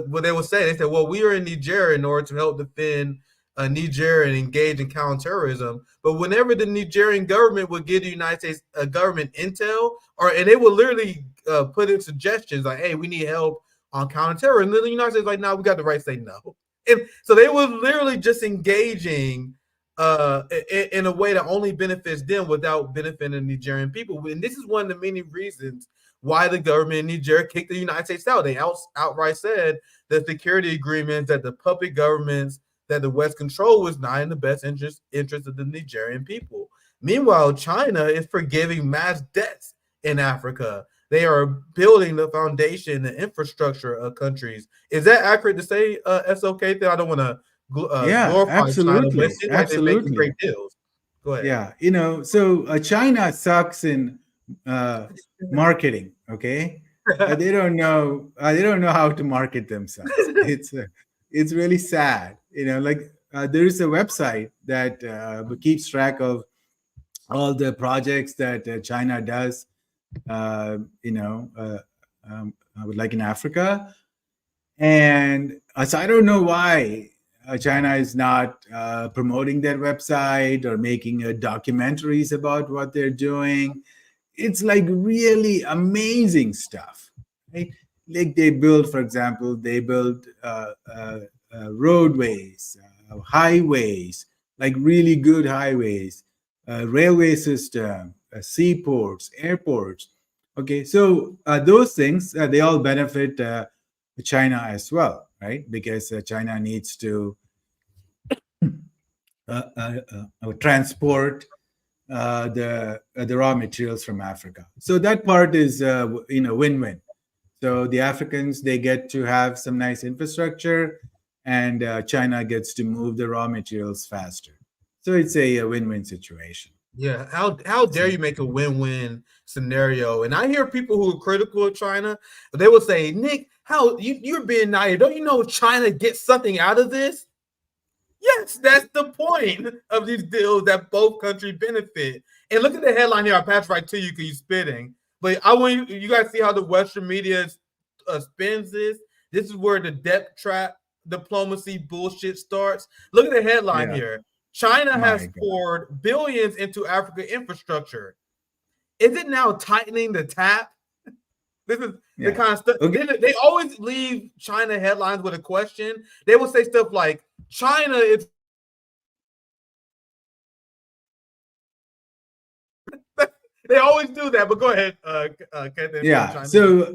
Speaker 2: what they would say, they said, well, we are in Niger in order to help defend Niger and engage in counterterrorism. But whenever the Nigerian government would give the United States government intel, and they would literally put in suggestions like, hey, we need help on counterterrorism, and then the United States like, no, we got the right to say no. And so they were literally just engaging in a way that only benefits them without benefiting the Nigerian people. And this is one of the many reasons why the government in Niger kicked the United States out. They outright said that security agreements that the puppet governments that the West control was not in the best interest of the Nigerian people. Meanwhile, China is forgiving mass debts in Africa. They are building the foundation, the infrastructure of countries. Is that accurate to say, SOK? I don't want to
Speaker 5: Yeah,
Speaker 2: glorify China, but it
Speaker 5: absolutely.
Speaker 2: seems like they're making
Speaker 5: Absolutely.
Speaker 2: great deals. Go ahead.
Speaker 5: Yeah. So China sucks in uh, marketing. Okay. They don't know how to market themselves. It's really sad. Like there is a website that keeps track of all the projects that China does, uh, you know, uh, like in Africa. And so I don't know why China is not promoting their website or making documentaries about what they're doing. It's like really amazing stuff, right? Like they build, for example, they build roadways, highways, like really good highways, railway system, seaports, airports. Okay, so those things they all benefit China as well, right? Because China needs to transport the raw materials from Africa. So that part is win-win. So the Africans they get to have some nice infrastructure, and China gets to move the raw materials faster. So it's a win-win situation.
Speaker 2: Yeah, how dare
Speaker 5: So,
Speaker 2: you make a win-win scenario? And I hear people who are critical of China, they will say, Nick, how you're being naive. Don't you know China gets something out of this? Yes, that's the point of these deals that both countries benefit. And look at the headline here. I'll pass right to you because you're spitting. But I want you guys see how the Western media spins this. This is where the debt trap diplomacy bullshit starts. Look at the headline
Speaker 5: yeah,
Speaker 2: here. China
Speaker 5: my
Speaker 2: has
Speaker 5: God.
Speaker 2: poured billions into Africa infrastructure. Is it now tightening the tap? This is the
Speaker 5: Yeah.
Speaker 2: kind of stuff.
Speaker 5: Okay.
Speaker 2: They always leave China headlines with a question. They will say stuff like, China is they always do that, but go ahead, Kevin, if you want to
Speaker 5: Yeah.
Speaker 2: chime in.
Speaker 5: So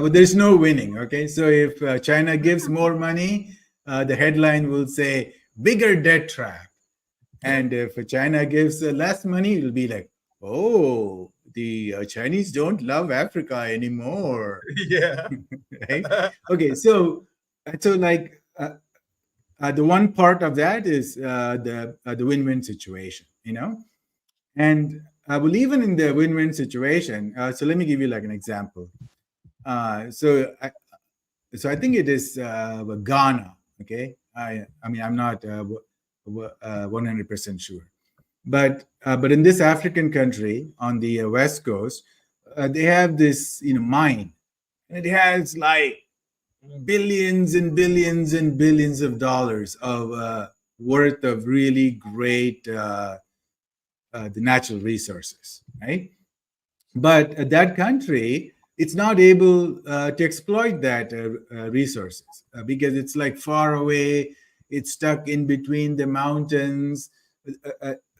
Speaker 5: there's no winning. Okay. So if China gives more money, the headline will say bigger debt trap. And if China gives less money, it'll be like, oh, the Chinese don't love Africa anymore.
Speaker 2: Yeah.
Speaker 5: Right. Okay. So like the one part of that is the win-win situation, and well, even in the win-win situation, so let me give you like an example. So I think it is Ghana. Okay, I mean I'm not 100% sure, but in this African country on the west coast, they have this mine, and it has like billions and billions and billions of dollars of worth of really great the natural resources, right? But that country, it's not able to exploit that resources because it's like far away. It's stuck in between the mountains.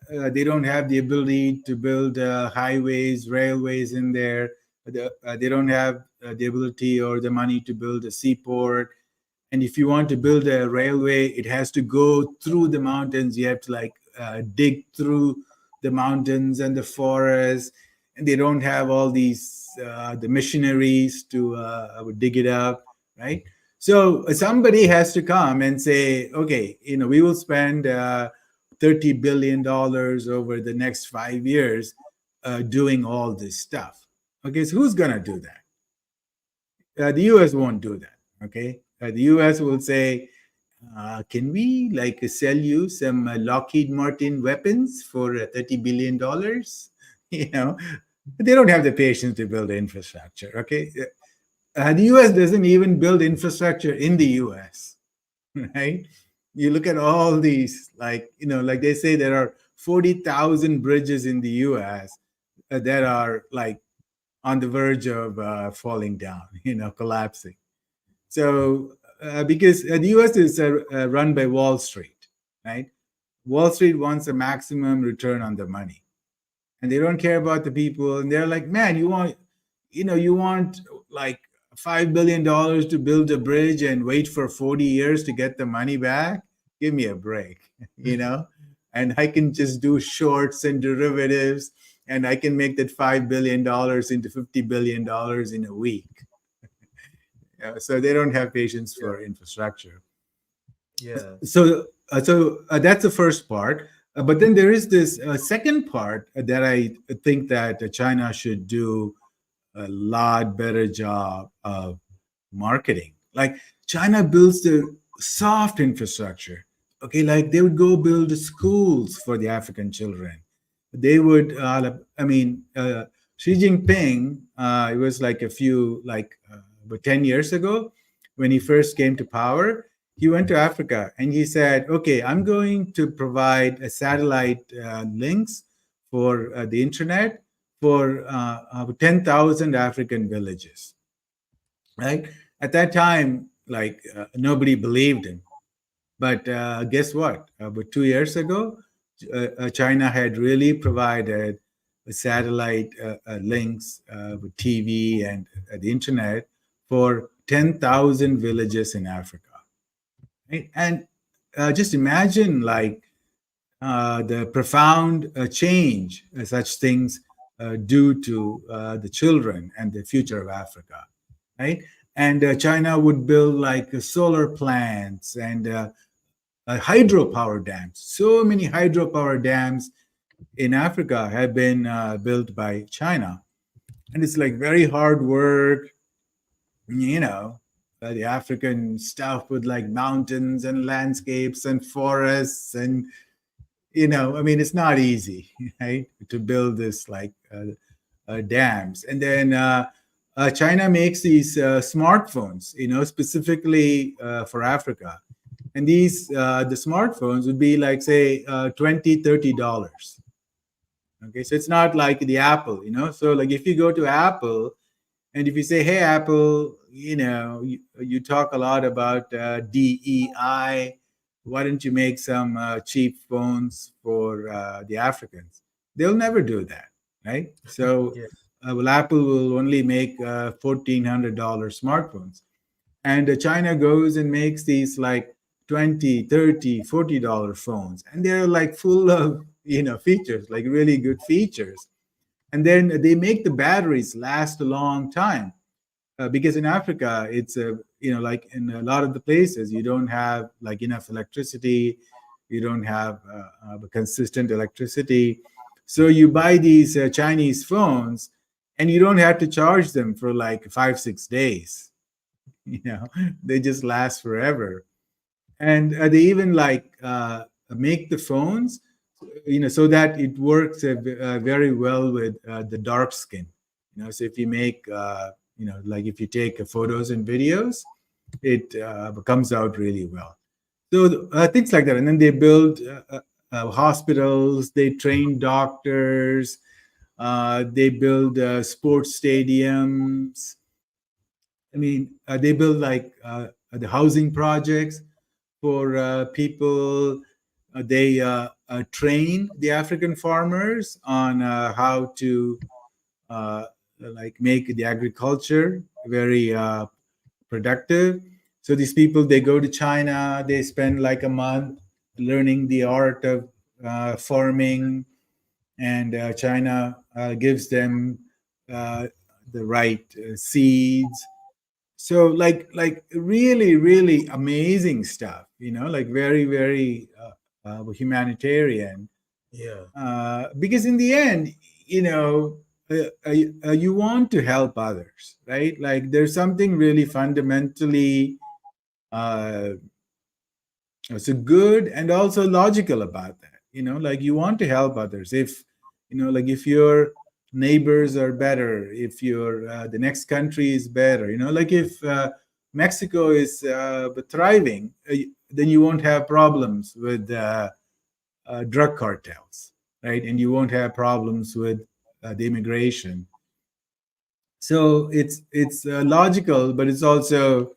Speaker 5: They don't have the ability to build highways, railways in there. They don't have the ability or the money to build a seaport. And if you want to build a railway, it has to go through the mountains. You have to like dig through the mountains and the forests, and they don't have all these the machineries to dig it up, right? So somebody has to come and say, okay, we will spend $30 billion over the next 5 years doing all this stuff. Okay, so who's gonna do that? The US won't do that. Okay, the US will say, can we like sell you some Lockheed Martin weapons for $30 billion? You know, they don't have the patience to build infrastructure. Okay, the US doesn't even build infrastructure in the US, right? You look at all these, like like they say there are 40,000 bridges in the US that are like on the verge of falling down, collapsing. So, because the US is run by Wall Street, right? Wall Street wants a maximum return on the money, and they don't care about the people. And they're like, man, you want like $5 billion to build a bridge and wait for 40 years to get the money back? Give me a break, you know? And I can just do shorts and derivatives, and I can make that $5 billion into $50 billion in a week. So they don't have patience
Speaker 2: Yeah.
Speaker 5: for infrastructure.
Speaker 2: Yeah.
Speaker 5: So that's the first part. But then there is this second part that I think that China should do a lot better job of marketing. Like China builds the soft infrastructure. Okay, like they would go build schools for the African children. They would, Xi Jinping, it was like about 10 years ago when he first came to power. He went to Africa and he said, okay, I'm going to provide a satellite links for the internet for 10,000 African villages, right? At that time, like nobody believed him. But guess what? About 2 years ago, China had really provided satellite links with TV and the internet for 10,000 villages in Africa. Right? And just imagine like the profound change such things do to the children and the future of Africa, right? And China would build like solar plants and hydropower dams. So many hydropower dams in Africa have been built by China, and it's like very hard work, you know. The African stuff with like mountains and landscapes and forests and I mean, it's not easy, right, to build this like dams. And then China makes these smartphones, specifically for Africa. And these the smartphones would be like say $20-$30. Okay, so it's not like the Apple, So like if you go to Apple and if you say, "Hey, Apple, you talk a lot about DEI. Why don't you make some cheap phones for the Africans?" They'll never do that, right? So,
Speaker 2: Yeah.
Speaker 5: well, Apple will only make $1,400 smartphones, and China goes and makes these like 20, 30, $40 phones, and they're like full of features, like really good features. And then they make the batteries last a long time because in Africa it's like in a lot of the places you don't have like enough electricity, you don't have consistent electricity, so you buy these Chinese phones and you don't have to charge them for like 5-6 days. They just last forever. And they even like make the phones so that it works very well with the dark skin. So if you make like if you take photos and videos, it comes out really well. So things like that. And then they build hospitals, they train doctors, they build sports stadiums. I mean, they build like the housing projects for people. They train the African farmers on how to like make the agriculture very productive. So these people, they go to China, they spend like a month learning the art of farming, and China gives them the right seeds. So like really really amazing stuff, like very very humanitarian.
Speaker 2: Yeah.
Speaker 5: Because in the end, you want to help others, right? Like there's something really fundamentally uh, so good and also logical about that. Like you want to help others. If like if your neighbors are better, if your the next country is better, like if Mexico is thriving, then you won't have problems with drug cartels, right? And you won't have problems with the immigration. So it's logical, but it's also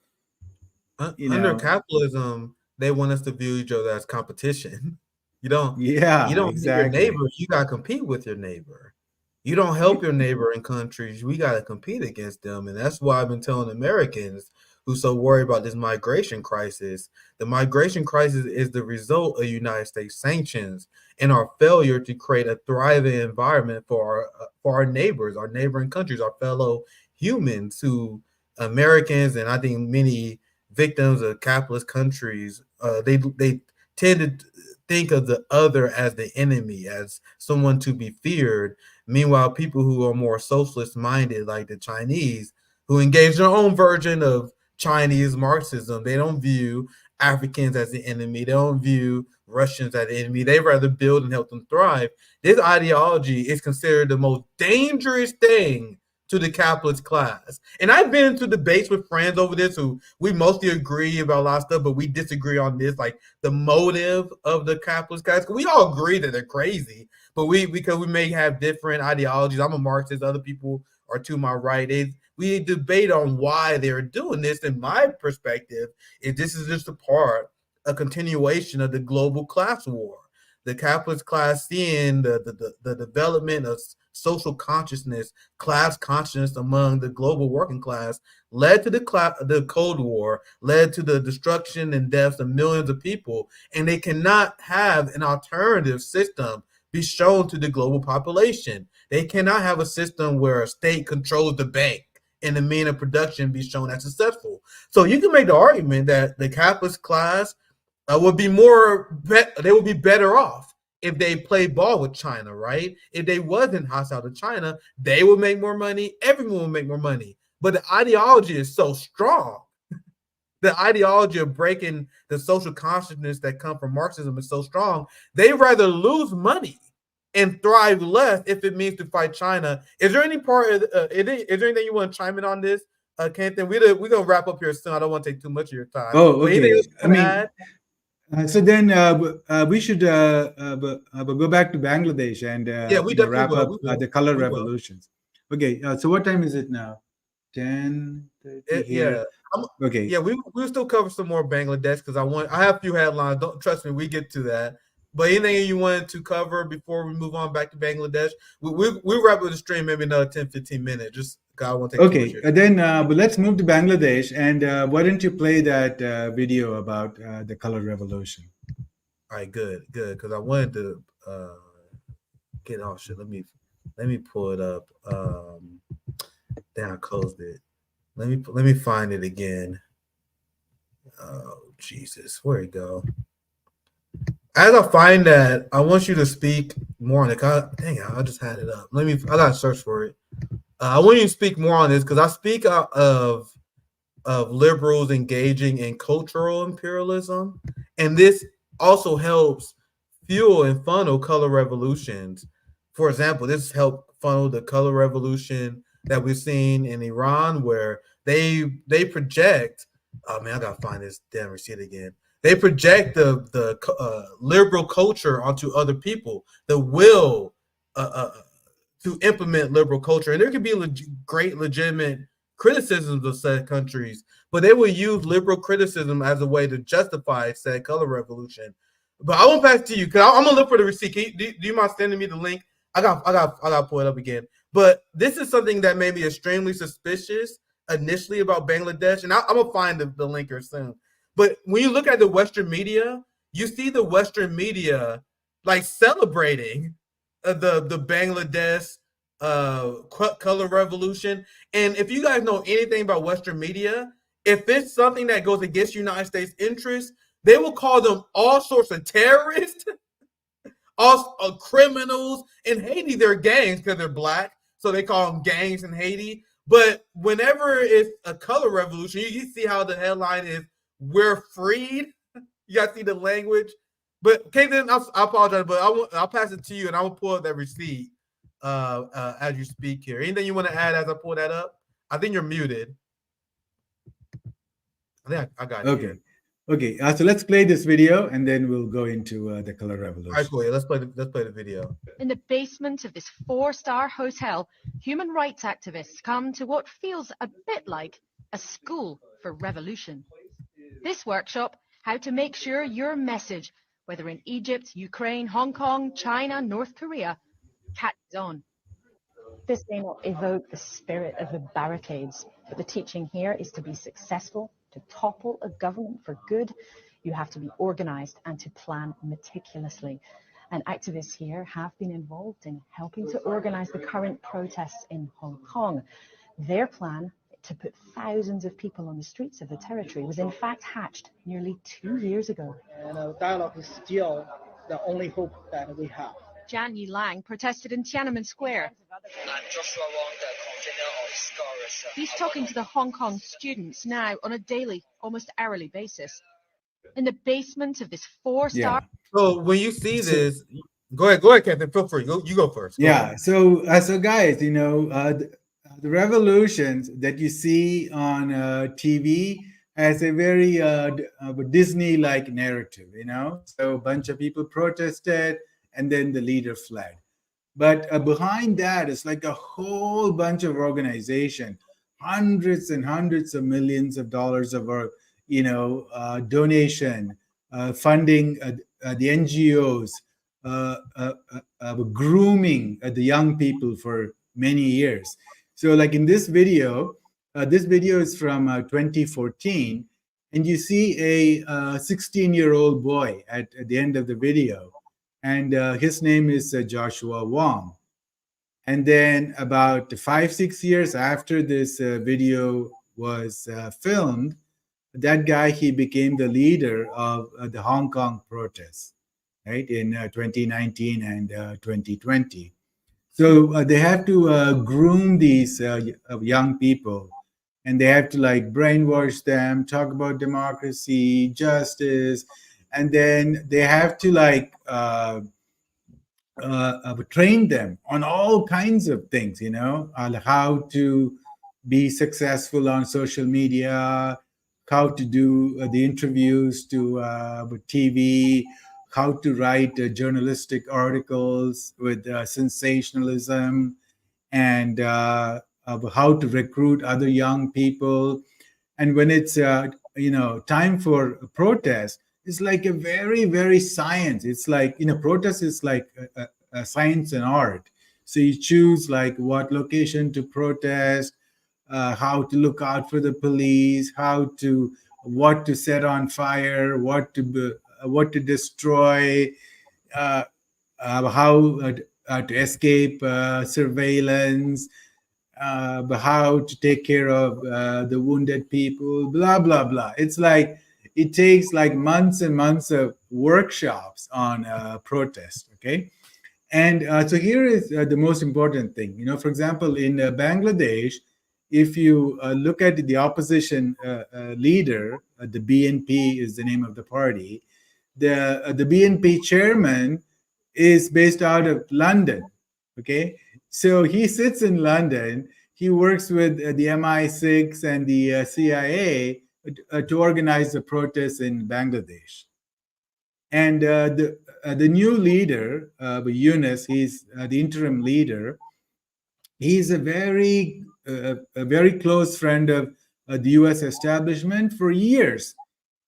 Speaker 2: Under capitalism, they want us to view each other as competition. You don't you
Speaker 5: yeah,
Speaker 2: don't need your
Speaker 5: exactly.
Speaker 2: neighbor, you gotta compete with your neighbor. You don't help your neighbor in countries, we gotta compete against them. And that's why I've been telling Americans who so worried about this migration crisis. The migration crisis is the result of United States sanctions and our failure to create a thriving environment for our neighbors, our neighboring countries, our fellow humans who Americans and I think many victims of capitalist countries, they tend to think of the other as the enemy, as someone to be feared. Meanwhile, people who are more socialist minded, like the Chinese, who engage their own version of Chinese Marxism, they don't view Africans as the enemy. They don't view Russians as the enemy. They rather build and help them thrive. This ideology is considered the most dangerous thing to the capitalist class. And I've been into debates with friends over this who we mostly agree about a lot of stuff, but we disagree on this, like the motive of the capitalist class. We all agree that they're crazy, but because we may have different ideologies. I'm a Marxist, other people are to my right. We debate on why they're doing this. And my perspective is this is just a continuation of the global class war. The capitalist class seeing the development of social consciousness, class consciousness among the global working class, led to the Cold War, led to the destruction and deaths of millions of people, and they cannot have an alternative system be shown to the global population. They cannot have a system where a state controls the bank and the mean of production be shown as successful. So you can make the argument that the capitalist class would be they would be better off if they played ball with China, right? If they wasn't hostile to China, they would make more money. Everyone would make more money. But the ideology is so strong. The ideology of breaking the social consciousness that come from Marxism is so strong. They'd rather lose money and thrive less if it means to fight China. Is there any part? Is there anything you want to chime in on this, Kenthan? We're gonna wrap up here soon. I don't want to take too much of your time.
Speaker 5: Oh,
Speaker 2: But anything
Speaker 5: okay.
Speaker 2: else you want to add?
Speaker 5: So then we should go back to Bangladesh and
Speaker 2: Yeah, we definitely
Speaker 5: wrap
Speaker 2: will.
Speaker 5: up
Speaker 2: We will.
Speaker 5: the color
Speaker 2: We will.
Speaker 5: revolutions. Okay, so what time is it now? 10:30 here. Okay.
Speaker 2: Yeah, we'll still cover some more Bangladesh because I have a few headlines. Don't trust me, we get to that. But anything you wanted to cover before we move on back to Bangladesh, we'll wrap up the stream maybe another 10, 15 minutes. Just because I won't take too much
Speaker 5: Okay,
Speaker 2: of your time.
Speaker 5: then but let's move to Bangladesh, and why don't you play that video about the color revolution?
Speaker 2: All right, good, because I wanted to get all shit. Let me pull it up. Then I closed it. Let me find it again. Oh Jesus, where'd it go? As I find that, I want you to speak more on it. Dang it, I just had it up. I gotta search for it. I want you to speak more on this because I speak out of liberals engaging in cultural imperialism, and this also helps fuel and funnel color revolutions. For example, this helped funnel the color revolution that we've seen in Iran, where they project. Oh man, I gotta find this damn receipt again. They project the liberal culture onto other people. The will to implement liberal culture, and there can be great legitimate criticisms of said countries, but they will use liberal criticism as a way to justify said color revolution. But I won't pass it to you because I'm gonna look for the receipt. Do you mind sending me the link? I got to pull it up again. But this is something that made me extremely suspicious initially about Bangladesh, and I'm gonna find the link here soon. But when you look at the Western media, you see the Western media like celebrating the Bangladesh color revolution. And if you guys know anything about Western media, if it's something that goes against United States interests, they will call them all sorts of terrorists, all criminals. In Haiti, they're gangs because they're black, so they call them gangs in Haiti. But whenever it's a color revolution, you see how the headline is, "We're freed." You guys see the language. But Kevin, I apologize, but I'll pass it to you, and I will pull up that receipt as you speak here. Anything you want to add as I pull that up? I think you're muted. I think I got it.
Speaker 5: Okay.
Speaker 2: Here.
Speaker 5: Okay, so let's play this video, and then we'll go into the color revolution.
Speaker 2: All right, cool. Yeah, let's play the video.
Speaker 7: In the basement of this 4-star hotel, human rights activists come to what feels a bit like a school for revolution. This workshop, how to make sure your message, whether in Egypt, Ukraine, Hong Kong, China, North Korea, catches on.
Speaker 8: This may not evoke the spirit of the barricades, but the teaching here is to be successful, to topple a government for good. You have to be organized and to plan meticulously. And activists here have been involved in helping to organize the current protests in Hong Kong. Their plan to put thousands of people on the streets of the territory was in fact hatched nearly 2 years ago.
Speaker 9: And dialogue is still the only hope that we have.
Speaker 7: Jan Yilang protested in Tiananmen Square.
Speaker 10: I'm Joshua Wong, the convener of Scholars.
Speaker 7: He's talking to the Hong Kong students now on a daily, almost hourly basis. In the basement of this 4-star...
Speaker 2: So when you see this, go ahead, Captain. Feel free. You go first. Go ahead.
Speaker 5: So guys, the revolutions that you see on TV has a very Disney-like narrative, So a bunch of people protested, and then the leader fled. But behind that is like a whole bunch of organization, hundreds and hundreds of millions of dollars of donation, funding the NGOs, grooming the young people for many years. So, like in this video is from 2014, and you see a 16-year-old boy at the end of the video, and his name is Joshua Wong. And then about 5-6 years after this video was filmed, that guy, he became the leader of the Hong Kong protests, right, in 2019 and 2020. So they have to groom these young people, and they have to like brainwash them, talk about democracy, justice, and then they have to like train them on all kinds of things, on how to be successful on social media, how to do the interviews to TV, how to write journalistic articles with sensationalism, and how to recruit other young people. And when it's time for a protest, it's like a very very science. It's like protest is like a science and art. So you choose like what location to protest, how to look out for the police, what to set on fire, what to destroy, uh, how to escape surveillance, how to take care of the wounded people, blah blah blah. It's like it takes like months and months of workshops on protest. Okay, and so here is the most important thing. For example, in Bangladesh, if you look at the opposition leader, the BNP is the name of the party. The BNP chairman is based out of London. Okay, so he sits in London. He works with the MI6 and the CIA to organize the protests in Bangladesh. And the new leader, Yunus, he's the interim leader. He's a very close friend of the U.S. establishment for years.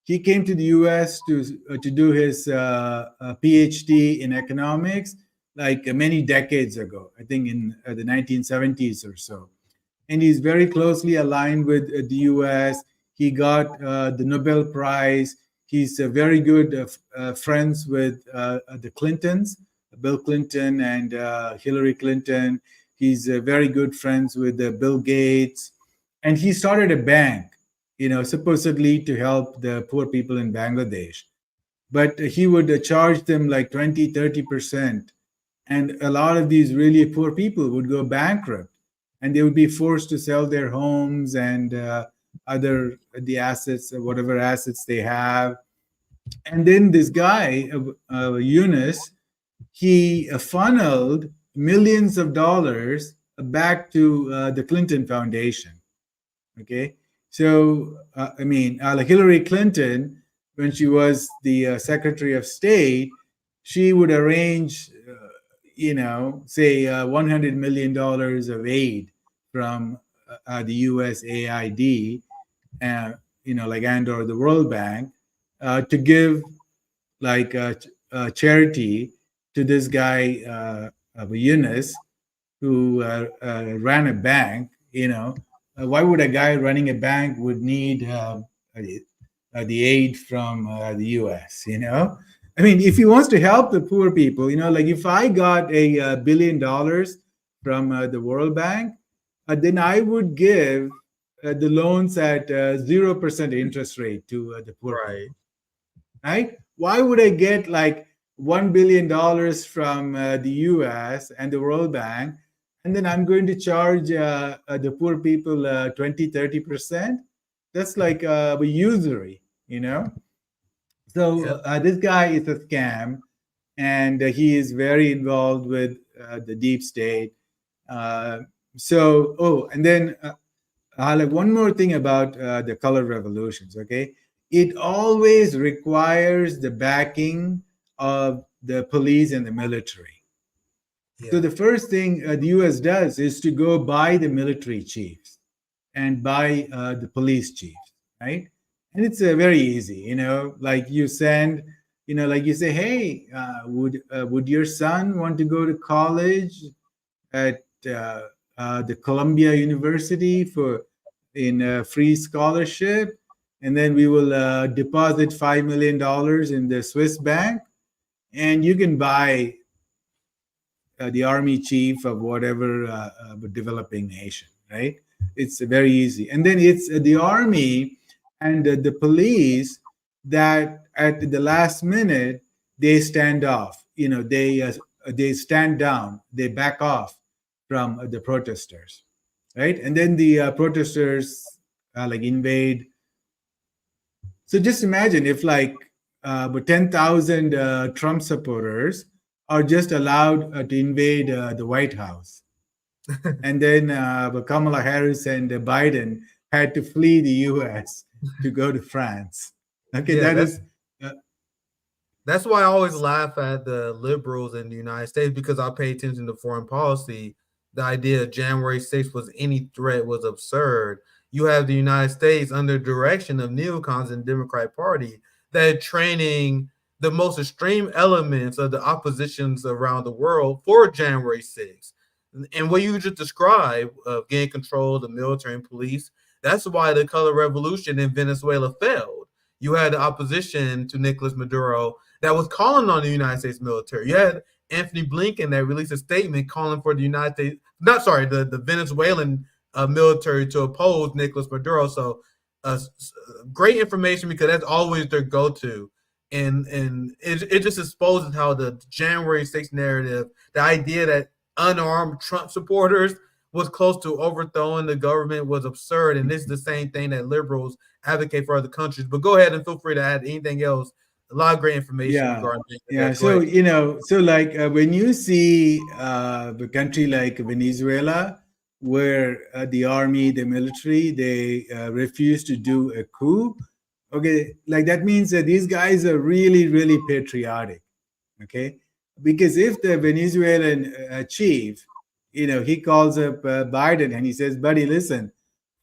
Speaker 5: He came to the U.S. to do his PhD in economics, like many decades ago. I think in the 1970s or so. And he's very closely aligned with the U.S. He got the Nobel Prize. He's very good friends with the Clintons, Bill Clinton and Hillary Clinton. He's very good friends with Bill Gates. And he started a bank, supposedly to help the poor people in Bangladesh. But he would charge them like 20, 30%. And a lot of these really poor people would go bankrupt, and they would be forced to sell their homes and the assets, whatever assets they have. And then this guy, Yunus, he funneled millions of dollars back to the Clinton Foundation. Okay, so like Hillary Clinton, when she was the Secretary of State, she would arrange, say $100 million of aid from the USAID, like and or the World Bank, to give like charity to this guy Yunus, who ran a bank. Why would a guy running a bank would need the aid from the U.S.? If he wants to help the poor people, like if I got $1 billion from the World Bank, then I would give the loans at 0% interest rate to the poor people. Right? Why would I get like $1 billion from the US and the World Bank, and then I'm going to charge the poor people 20, 30%? That's like usury, So this guy is a scam, and he is very involved with the deep state. And then like one more thing about the color revolutions, okay? It always requires the backing of the police and the military. Yeah. So the first thing the US does is to go buy the military chiefs and buy the police chiefs, right? And it's very easy, like you send like you say, hey, would your son want to go to college at the Columbia University for in a free scholarship, and then we will deposit $5 million in the Swiss bank, and you can buy the army chief of whatever developing nation, right? It's very easy. And then it's the army and the police that at the last minute they stand off. They stand down, they back off from the protesters, right? And then the protesters like invade. So just imagine if like 10,000 Trump supporters are just allowed to invade the White House. And then Kamala Harris and Biden had to flee the US to go to France. Okay,
Speaker 2: Yeah,
Speaker 5: that is. Uh,
Speaker 2: that's why I always laugh at the liberals in the United States, because I pay attention to foreign policy. The idea of January 6th was any threat was absurd. You have the United States under direction of neocons and Democratic Party that are training the most extreme elements of the oppositions around the world for January 6th. And what you just described of getting control of the military and police, that's why the color revolution in Venezuela failed. You had the opposition to Nicolas Maduro that was calling on the United States military. You had Anthony Blinken that released a statement calling for the United States, the Venezuelan military to oppose Nicolas Maduro. So, great information, because that's always their go-to. And it just exposes how the January 6th narrative, the idea that unarmed Trump supporters was close to overthrowing the government, was absurd. And this is the same thing that liberals advocate for other countries. But go ahead and feel free to add anything else. A lot of great information
Speaker 5: yeah,
Speaker 2: regarding
Speaker 5: yeah.
Speaker 2: that.
Speaker 5: So so like when you see a country like Venezuela, where the army, the military, they refuse to do a coup. Okay, like that means that these guys are really, really patriotic. Okay, because if the Venezuelan chief, he calls up Biden and he says, "Buddy, listen,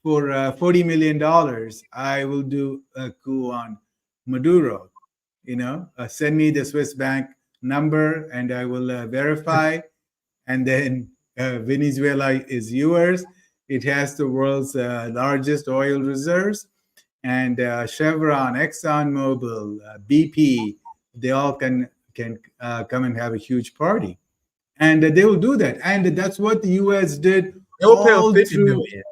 Speaker 5: for $40 million, I will do a coup on Maduro. Send me the Swiss bank number and I will verify, and then Venezuela is yours. It has the world's largest oil reserves, and Chevron, ExxonMobil, BP, they all can come and have a huge party, and they will do that. And that's what the U.S. did
Speaker 2: They will pay him
Speaker 5: all
Speaker 2: 50
Speaker 5: through.
Speaker 2: million.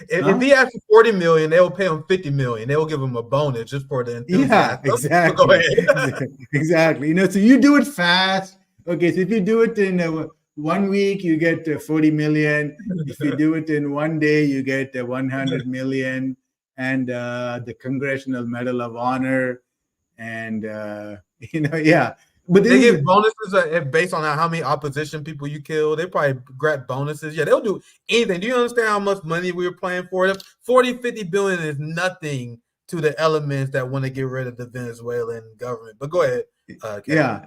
Speaker 2: If
Speaker 5: Huh?
Speaker 2: he asked for 40 million, they will pay him 50 million. They will give him a bonus just for the
Speaker 5: Yeah,
Speaker 2: enthusiasm.
Speaker 5: exactly.
Speaker 2: Go ahead.
Speaker 5: Exactly. So you do it fast. Okay, so if you do it in 1 week, you get 40 million. If you do it in 1 day, you get 100 million, and the Congressional Medal of Honor, and yeah. But
Speaker 2: They
Speaker 5: this is
Speaker 2: get bonuses based on how many opposition people you kill. They probably grab bonuses. Yeah, they'll do anything. Do you understand how much money we were playing for them? 40, 50 billion is nothing to the elements that want to get rid of the Venezuelan government. But go ahead, Kevin.
Speaker 5: yeah.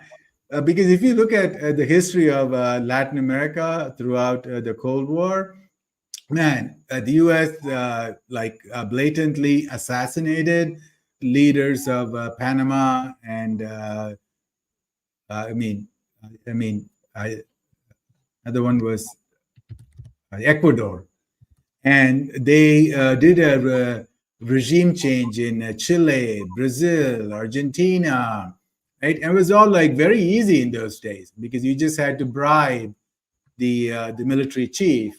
Speaker 5: Because if you look at the history of Latin America throughout the Cold War, man, the U.S. Blatantly assassinated leaders of Panama and other one was Ecuador, and they did a regime change in Chile, Brazil, Argentina, right? And it was all like very easy in those days because you just had to bribe the military chief,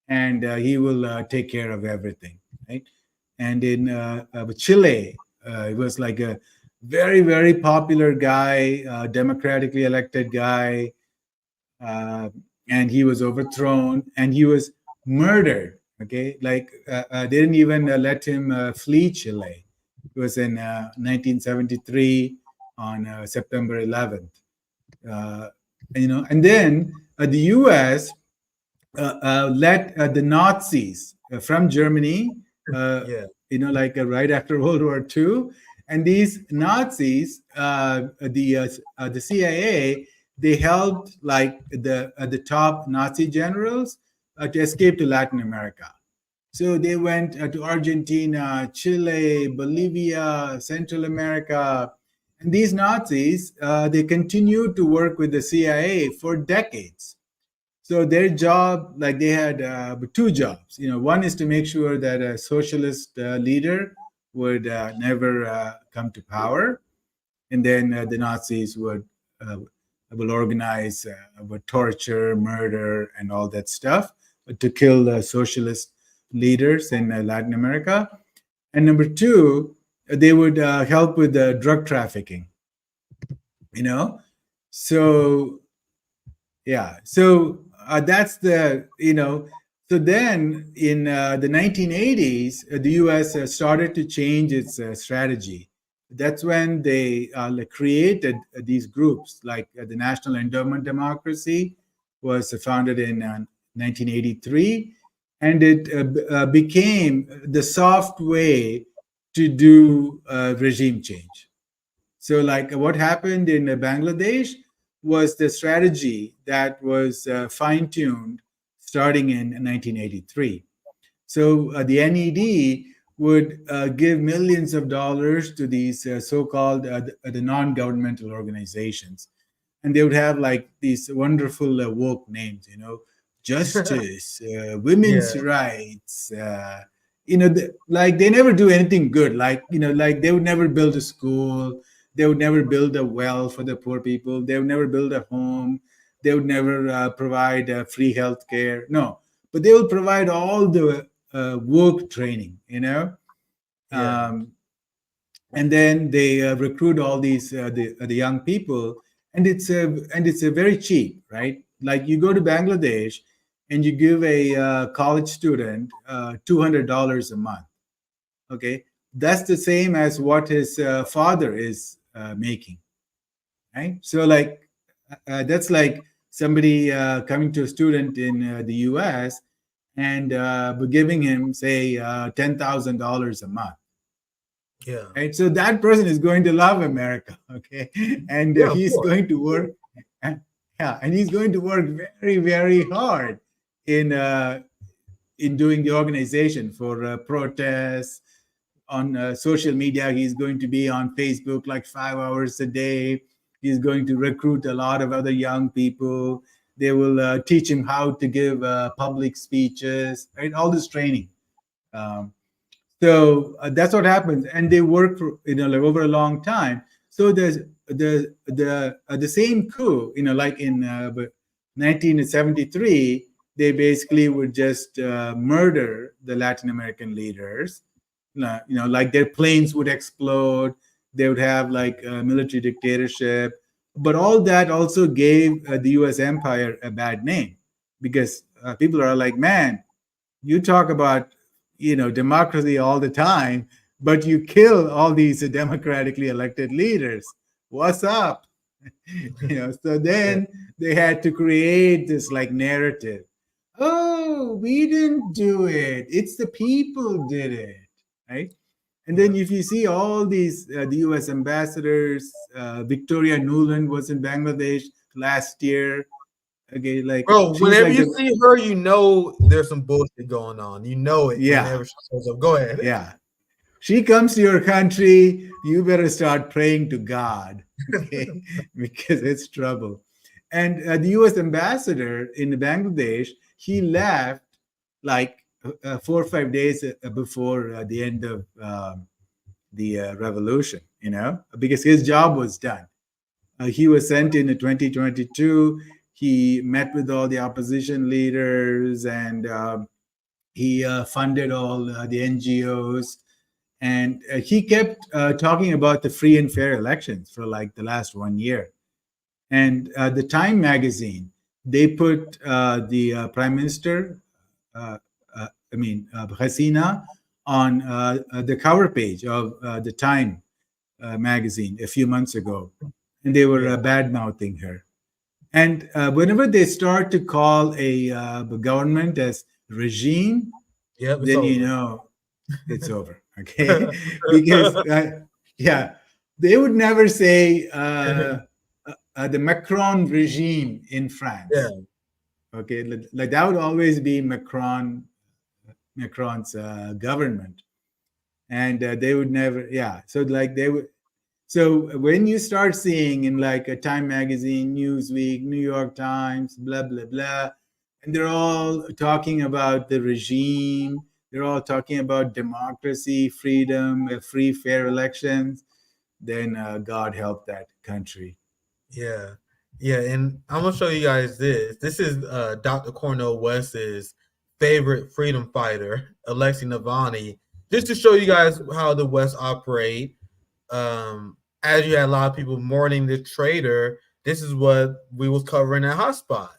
Speaker 5: and he will take care of everything, right? And in Chile, it was like a very, very popular guy, democratically elected guy, and he was overthrown and he was murdered. Okay, they didn't even let him flee Chile. It was in 1973 on September 11th. And then the U.S. Let the Nazis from Germany,
Speaker 2: Yeah.
Speaker 5: right after World War II, and these Nazis, the CIA, they helped like the top Nazi generals to escape to Latin America. So they went to Argentina, Chile, Bolivia, Central America, And these Nazis, they continued to work with the CIA for decades. So their job, like they had two jobs. One is to make sure that a socialist leader would never come to power, and then the Nazis will organize would torture, murder, and all that stuff to kill socialist leaders in Latin America. And number two, they would help with drug trafficking. So yeah, so that's so then in the 1980s, the US started to change its strategy. That's when they created these groups, like the National Endowment Democracy was founded in 1983, and it became the soft way to do regime change. So, like what happened in Bangladesh was the strategy that was fine tuned starting in 1983. So, the NED would give millions of dollars to these so called the non governmental organizations. And they would have like these wonderful woke names, justice, women's
Speaker 2: Yeah.
Speaker 5: rights. Like they never do anything good. Like they would never build a school. They would never build a well for the poor people. They would never build a home. They would never provide free health care. No, but they will provide all the work training,
Speaker 2: Yeah.
Speaker 5: um, and then they recruit all these the young people, and it's a very cheap, right? Like you go to Bangladesh and you give a college student $200 a month. Okay, that's the same as what his father is making, right? So like that's like somebody coming to a student in the US and giving him say $10,000 a month.
Speaker 2: Yeah.
Speaker 5: Right, so that person is going to love America, okay, and
Speaker 2: Yeah, of
Speaker 5: he's
Speaker 2: course.
Speaker 5: going to work, yeah, and he's going to work very, very hard in doing the organization for protests on social media. He's going to be on Facebook like 5 hours a day. He's going to recruit a lot of other young people. They will teach him how to give public speeches, right? All this training. Um, so that's what happens, and they work for like over a long time. So there's the same coup, like in 1973, they basically would just murder the Latin American leaders. Like their planes would explode. They would have like a military dictatorship, but all that also gave the U.S. empire a bad name, because people are like, man, you talk about democracy all the time, but you kill all these democratically elected leaders. What's up? So
Speaker 2: Yeah.
Speaker 5: then they had to create this like narrative. Oh, we didn't do it, it's the people did it, right? And then
Speaker 2: Yeah.
Speaker 5: if you see all these the US ambassadors, Victoria Nuland was in Bangladesh last year. Okay, like
Speaker 2: Bro,
Speaker 5: she's
Speaker 2: whenever
Speaker 5: like
Speaker 2: you
Speaker 5: the
Speaker 2: see her, you know there's some bullshit going on. You know it
Speaker 5: yeah,
Speaker 2: whenever she shows up. Go ahead.
Speaker 5: yeah. She comes to your country, you better start praying to God, okay? Because it's trouble. And the US ambassador in Bangladesh, he left like 4 or 5 days before the end of the revolution, because his job was done. He was sent in 2022. He met with all the opposition leaders, and he funded all the NGOs, and he kept talking about the free and fair elections for like the last 1 year. And the Time magazine, they put the prime minister, Hasina, on the cover page of the Time magazine a few months ago, and they were
Speaker 2: Yeah.
Speaker 5: bad mouthing her. And whenever they start to call a government as regime,
Speaker 2: Yep, it's
Speaker 5: then
Speaker 2: over.
Speaker 5: it's over. Okay, because yeah, they would never say the Macron regime in
Speaker 2: Yeah.
Speaker 5: France. Okay, like that would always be Macron's government, and they would never. Yeah, so like they would. So when you start seeing in like a Time Magazine, Newsweek, New York Times, blah blah blah, and they're all talking about the regime, they're all talking about democracy, freedom, free, fair elections, then God help that country.
Speaker 2: Yeah. Yeah, and I'm gonna show you guys this. This is Dr. Cornel West's favorite freedom fighter, Alexei Navalny, just to show you guys how the West operate. As you had a lot of people mourning the traitor, this is what we was covering at Hotspot,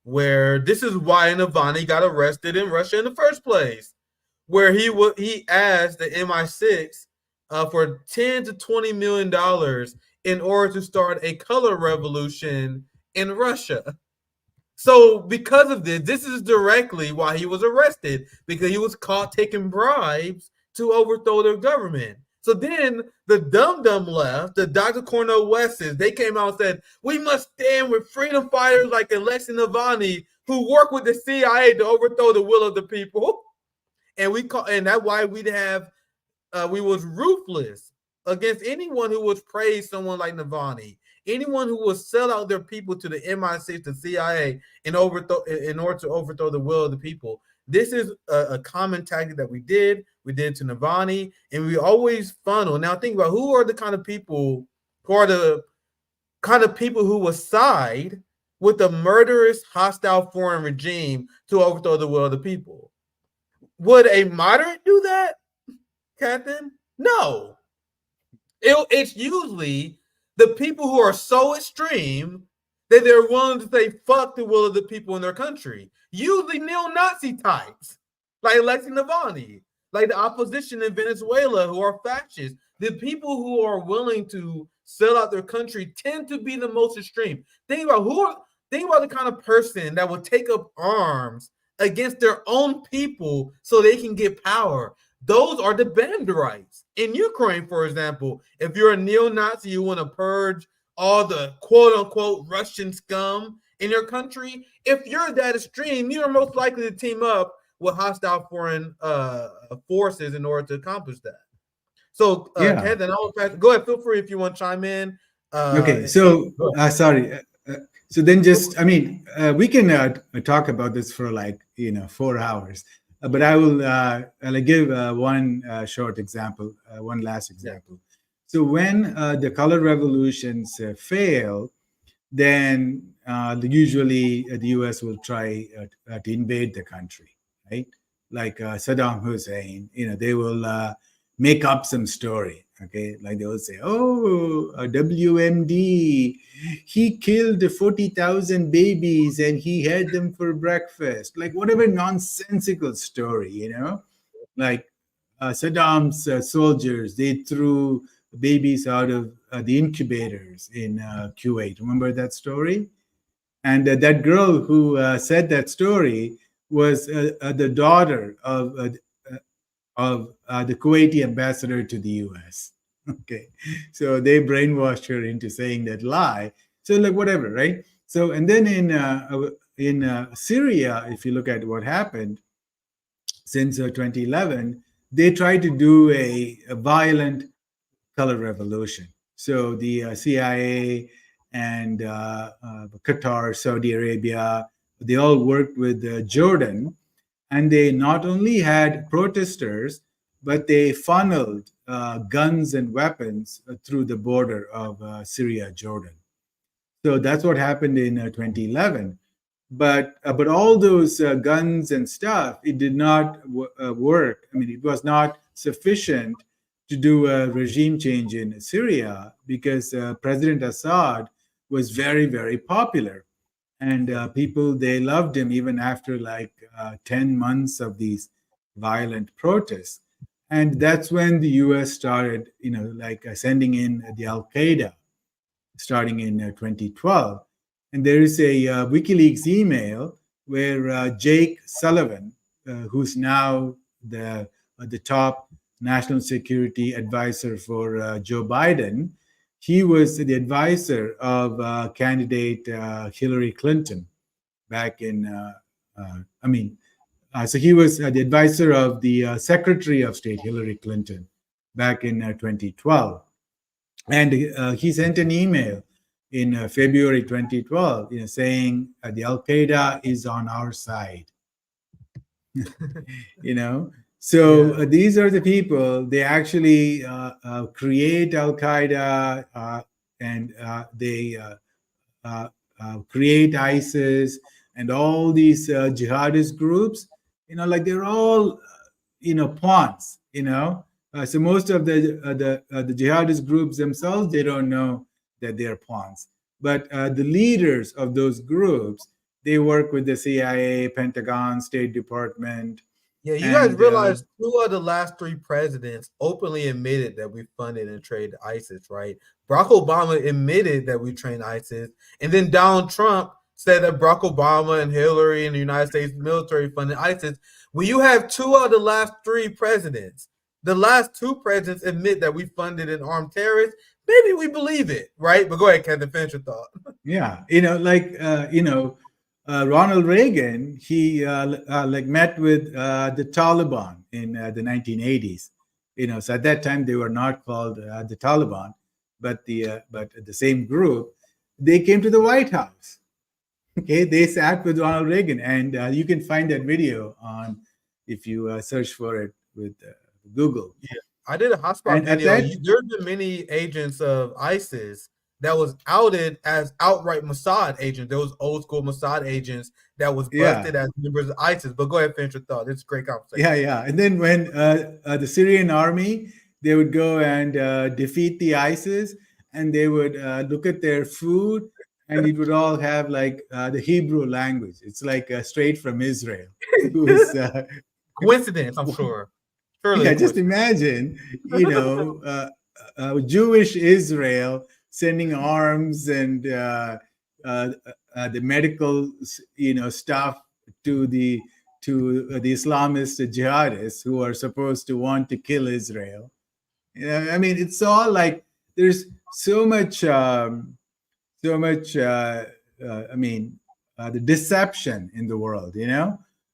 Speaker 2: where this is why Navalny got arrested in Russia in the first place, where he asked the MI6 for $10 to $20 million in order to start a color revolution in Russia. So because of this, this is directly why he was arrested, because he was caught taking bribes to overthrow their government. So then the dum-dum left, the Dr. Cornel Wests, they came out and said, we must stand with freedom fighters like Alexei Navalny, who work with the CIA to overthrow the will of the people. And that's why we was ruthless against anyone who would praise someone like Navalny, anyone who would sell out their people to the MI6, the CIA, in order to overthrow the will of the people. This is a common tactic that we did. We did to Navalny, and we always funnel. Now think about who are the kind of people who will side with the murderous, hostile foreign regime to overthrow the will of the people. Would a moderate do that, Captain? No. It's usually the people who are so extreme that they're willing to say fuck the will of the people in their country. Usually neo-Nazi types, like Alexei Navalny, like the opposition in Venezuela who are fascists. The people who are willing to sell out their country tend to be the most extreme. Think about the kind of person that will take up arms against their own people so they can get power. Those are the Banderites. In Ukraine, for example, if you're a neo-Nazi, you want to purge all the quote-unquote Russian scum in your country, if you're that extreme, you're most likely to team up with hostile foreign forces in order to accomplish that. So, Captain, go ahead. Feel free if you want to chime in.
Speaker 5: Okay, so sorry. So then we can talk about this for 4 hours. But I will I'll give one short example, one last example. So when the color revolutions fail, then usually the U.S. will try to invade the country, right? Like Saddam Hussein, they will make up some story, okay? Like they will say, oh, WMD, he killed 40,000 babies and he had them for breakfast. Like whatever nonsensical story, like Saddam's soldiers, they threw babies out of the incubators in Kuwait. Remember that story? And that girl who said that story was the daughter of the Kuwaiti ambassador to the U.S. Okay, so they brainwashed her into saying that lie. So like whatever, right? So and then in Syria, if you look at what happened since 2011, they tried to do a violent color revolution. So the CIA and Qatar, Saudi Arabia, they all worked with Jordan, and they not only had protesters, but they funneled guns and weapons through the border of Syria, Jordan. So that's what happened in 2011. But all those guns and stuff, it did not work. I mean, it was not sufficient to do a regime change in Syria because President Assad was very, very popular. And people, they loved him even after 10 months of these violent protests. And that's when the US started, sending in the Al Qaeda starting in 2012. And there is a WikiLeaks email where Jake Sullivan, who's now the top national security advisor for Joe Biden, he was the advisor of candidate Hillary Clinton back in, so he was the advisor of the Secretary of State Hillary Clinton back in 2012. And he sent an email in February 2012, saying the Al Qaeda is on our side. So
Speaker 2: Yeah.
Speaker 5: these are the people. They actually create Al Qaeda, and they create ISIS and all these jihadist groups. Like they're all pawns. So most of the jihadist groups themselves, they don't know that they're pawns. But the leaders of those groups, they work with the CIA, Pentagon, State Department,
Speaker 2: Yeah, you guys
Speaker 5: and
Speaker 2: realize 2 of the last 3 presidents openly admitted that we funded and trained ISIS, right? Barack Obama admitted that we trained ISIS, and then Donald Trump said that Barack Obama and Hillary and the United States military funded ISIS. When you have 2 of the last 3 presidents, the last 2 presidents admit that we funded and armed terrorists, maybe we believe it, right? But go ahead, Kevin, finish your thought.
Speaker 5: yeah, Ronald Reagan, he like met with the Taliban in the 1980s. So at that time they were not called the Taliban, but the same group. They came to the White House. Okay, they sat with Ronald Reagan, and you can find that video on if you search for it with Google.
Speaker 2: Yeah, I did a hotspot
Speaker 5: And at
Speaker 2: video.
Speaker 5: that,
Speaker 2: There's been many agents of ISIS that was outed as outright Mossad agents. There was old school Mossad agents that was
Speaker 5: yeah,
Speaker 2: busted as members of ISIS. But go ahead, finish your thought. It's a great conversation.
Speaker 5: yeah. And then when the Syrian army, they would go and defeat the ISIS, and they would look at their food, and it would all have like the Hebrew language. It's like straight from Israel. It was
Speaker 2: Coincidence, I'm sure. Surely
Speaker 5: yeah.
Speaker 2: a
Speaker 5: Just
Speaker 2: coincidence.
Speaker 5: imagine, Jewish Israel sending arms and the medical, stuff to the Islamist jihadists who are supposed to want to kill Israel. I mean, it's all like there's so much, I mean, the deception in the world,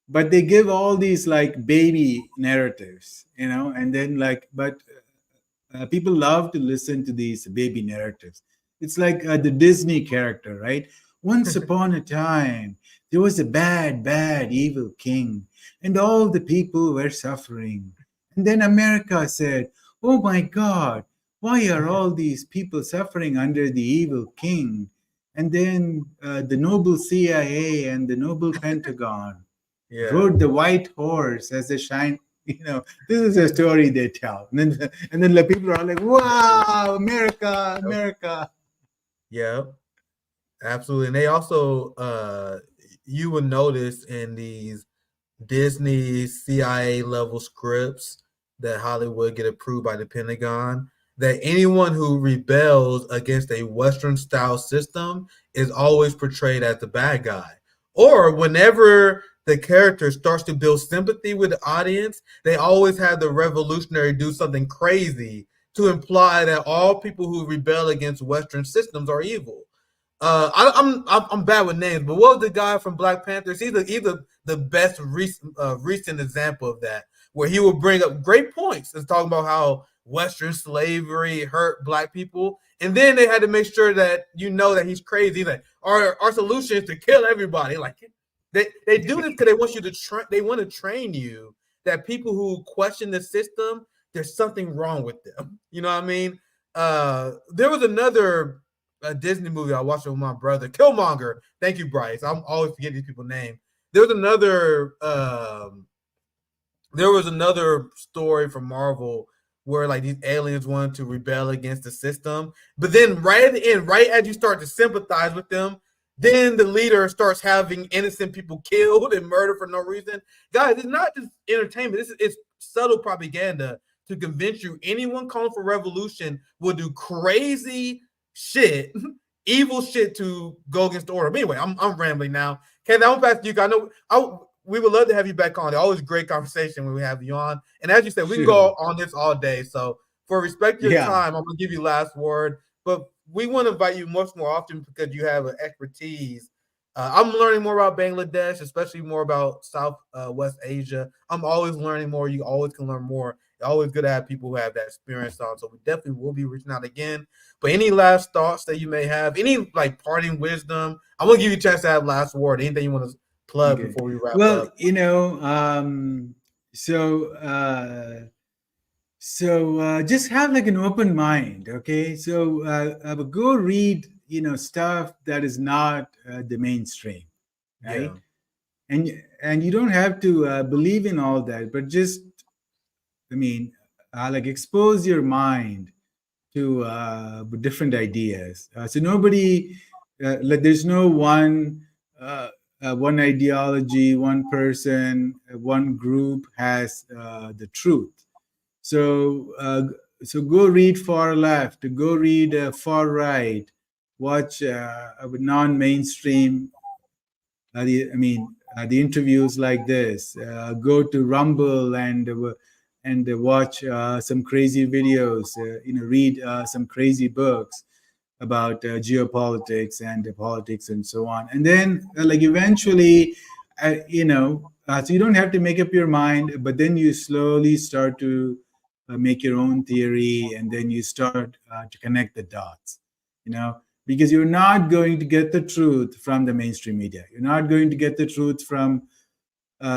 Speaker 5: But they give all these like baby narratives, and then but people love to listen to these baby narratives. It's like the Disney character, right? Once upon a time, there was a bad, bad, evil king, and all the people were suffering. And then America said, "Oh my God, why are all these people suffering under the evil king?" And then the noble CIA and the noble Pentagon
Speaker 2: Yeah.
Speaker 5: rode the white horse as a shine. This is a story they tell, and then the people are like, "Wow, America, America!"
Speaker 2: Yeah. Absolutely. And they also you would notice in these Disney CIA level scripts that Hollywood get approved by the Pentagon that anyone who rebels against a Western style system is always portrayed as the bad guy. Or whenever the character starts to build sympathy with the audience, they always have the revolutionary do something crazy to imply that all people who rebel against Western systems are evil. I'm bad with names, but what was the guy from Black Panthers? He's the best recent example of that, where he will bring up great points and talking about how Western slavery hurt Black people, and then they had to make sure that that he's crazy. He's like our solution is to kill everybody. Like they do this because they want you to they want to train you that people who question the system, there's something wrong with them. You know what I mean? There was another a Disney movie I watched with my brother, Killmonger. Thank you, Bryce. I'm always forgetting these people's names. There was another story from Marvel where like these aliens wanted to rebel against the system, but then right at the end, right as you start to sympathize with them, then the leader starts having innocent people killed and murdered for no reason. Guys, it's not just entertainment. It's subtle propaganda to convince you anyone calling for revolution will do crazy shit, evil shit to go against the order. But anyway, I'm rambling now. Kevin, I'm pass to you. I know we would love to have you back on. Always great conversation when we have you on. And as you said, we can go on this all day. So for respect to your time, I'm gonna give you last word. But we want to invite you much more often because you have an expertise. I'm learning more about Bangladesh, especially more about South West Asia. I'm always learning more. You always can learn more. Always good to have people who have that experience on. So we definitely will be reaching out again. But any last thoughts that you may have? Any like parting wisdom? I want to give you a chance to have last word. Anything you want to plug
Speaker 5: Okay.
Speaker 2: before we wrap
Speaker 5: Well,
Speaker 2: up?
Speaker 5: So just have like an open mind, okay? So go read, stuff that is not the mainstream, right?
Speaker 2: Yeah.
Speaker 5: And you don't have to believe in all that, but just, like expose your mind to different ideas. So nobody, like there's no one ideology, one person, one group has the truth. So go read far left, go read far right, watch non-mainstream. The interviews like this. Go to Rumble and watch some crazy videos. Read some crazy books about geopolitics and politics and so on. And then, like eventually, so you don't have to make up your mind, but then you slowly start to make your own theory, and then you start to connect the dots. Because you're not going to get the truth from the mainstream media. You're not going to get the truth from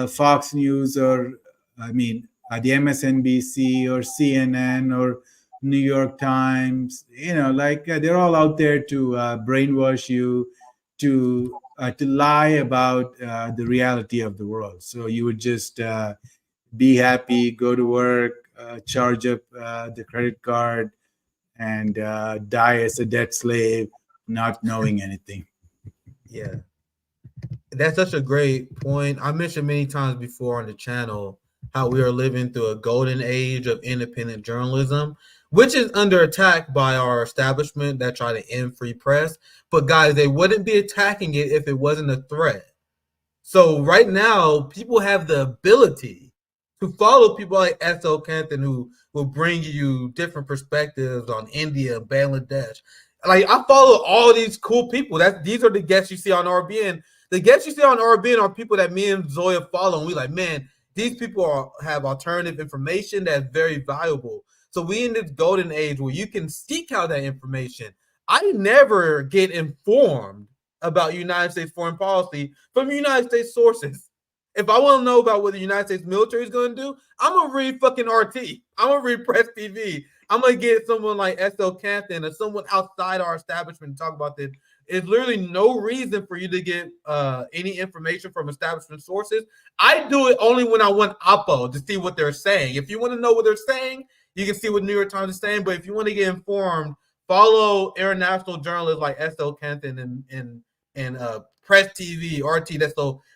Speaker 5: Fox News or, the MSNBC or CNN or New York Times. They're all out there to brainwash you, to lie about the reality of the world. So you would just be happy, go to work, charge up the credit card, and die as a debt slave, not knowing anything.
Speaker 2: Yeah. That's such a great point. I mentioned many times before on the channel how we are living through a golden age of independent journalism, which is under attack by our establishment that try to end free press. But guys, they wouldn't be attacking it if it wasn't a threat. So right now, people have the ability to follow people like S.O. Canton, who will bring you different perspectives on India, Bangladesh. Like, I follow all these cool people. These are the guests you see on RBN. The guests you see on RBN are people that me and Zoya follow, and we like, man, these people have alternative information that's very valuable. So we in this golden age where you can seek out that information. I never get informed about United States foreign policy from United States sources. If I want to know about what the United States military is going to do, I'm going to read fucking RT. I'm going to read Press TV. I'm going to get someone like S.L. Canton or someone outside our establishment to talk about this. There's literally no reason for you to get any information from establishment sources. I do it only when I want Oppo to see what they're saying. If you want to know what they're saying, you can see what New York Times is saying. But if you want to get informed, follow international journalists like S.L. Canton and Press TV, RT.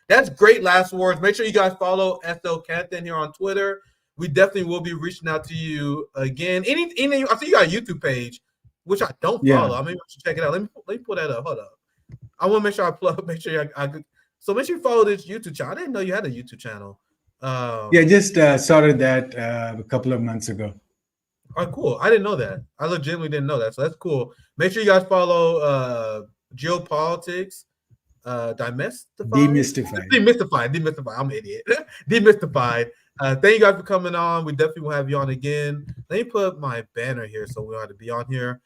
Speaker 2: That's great last words. Make sure you guys follow S.L. Canton here on Twitter. We definitely will be reaching out to you again. I see you got a YouTube page, which I don't follow. I maybe I should check it out. Let me pull that up. Hold up. I want to make sure I plug. Make sure so make sure you follow this YouTube channel. I didn't know you had a YouTube channel.
Speaker 5: Just started that a couple of months ago.
Speaker 2: All right, cool. I didn't know that. I legitimately didn't know that. So that's cool. Make sure you guys follow geopolitics. Demystified. I'm an idiot. Demystified. Thank you guys for coming on. We definitely will have you on again. Let me put my banner here so we don't have to be on here.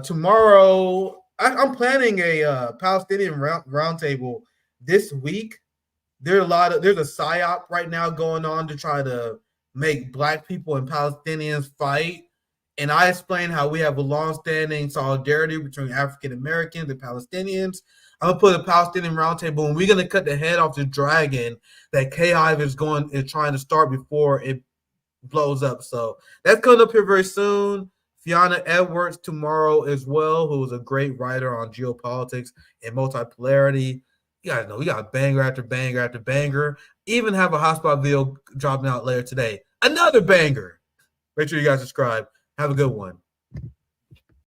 Speaker 2: Tomorrow, I'm planning a Palestinian roundtable this week. There's a psyop right now going on to try to make Black people and Palestinians fight. And I explained how we have a long-standing solidarity between African Americans and Palestinians. I'm gonna put a Palestinian roundtable, and we're gonna cut the head off the dragon that K-Hive is trying to start before it blows up. So that's coming up here very soon. Fiona Edwards tomorrow as well, who is a great writer on geopolitics and multipolarity. You guys know we got banger after banger after banger. Even have a hotspot video dropping out later today. Another banger. Make sure you guys subscribe. Have a good one.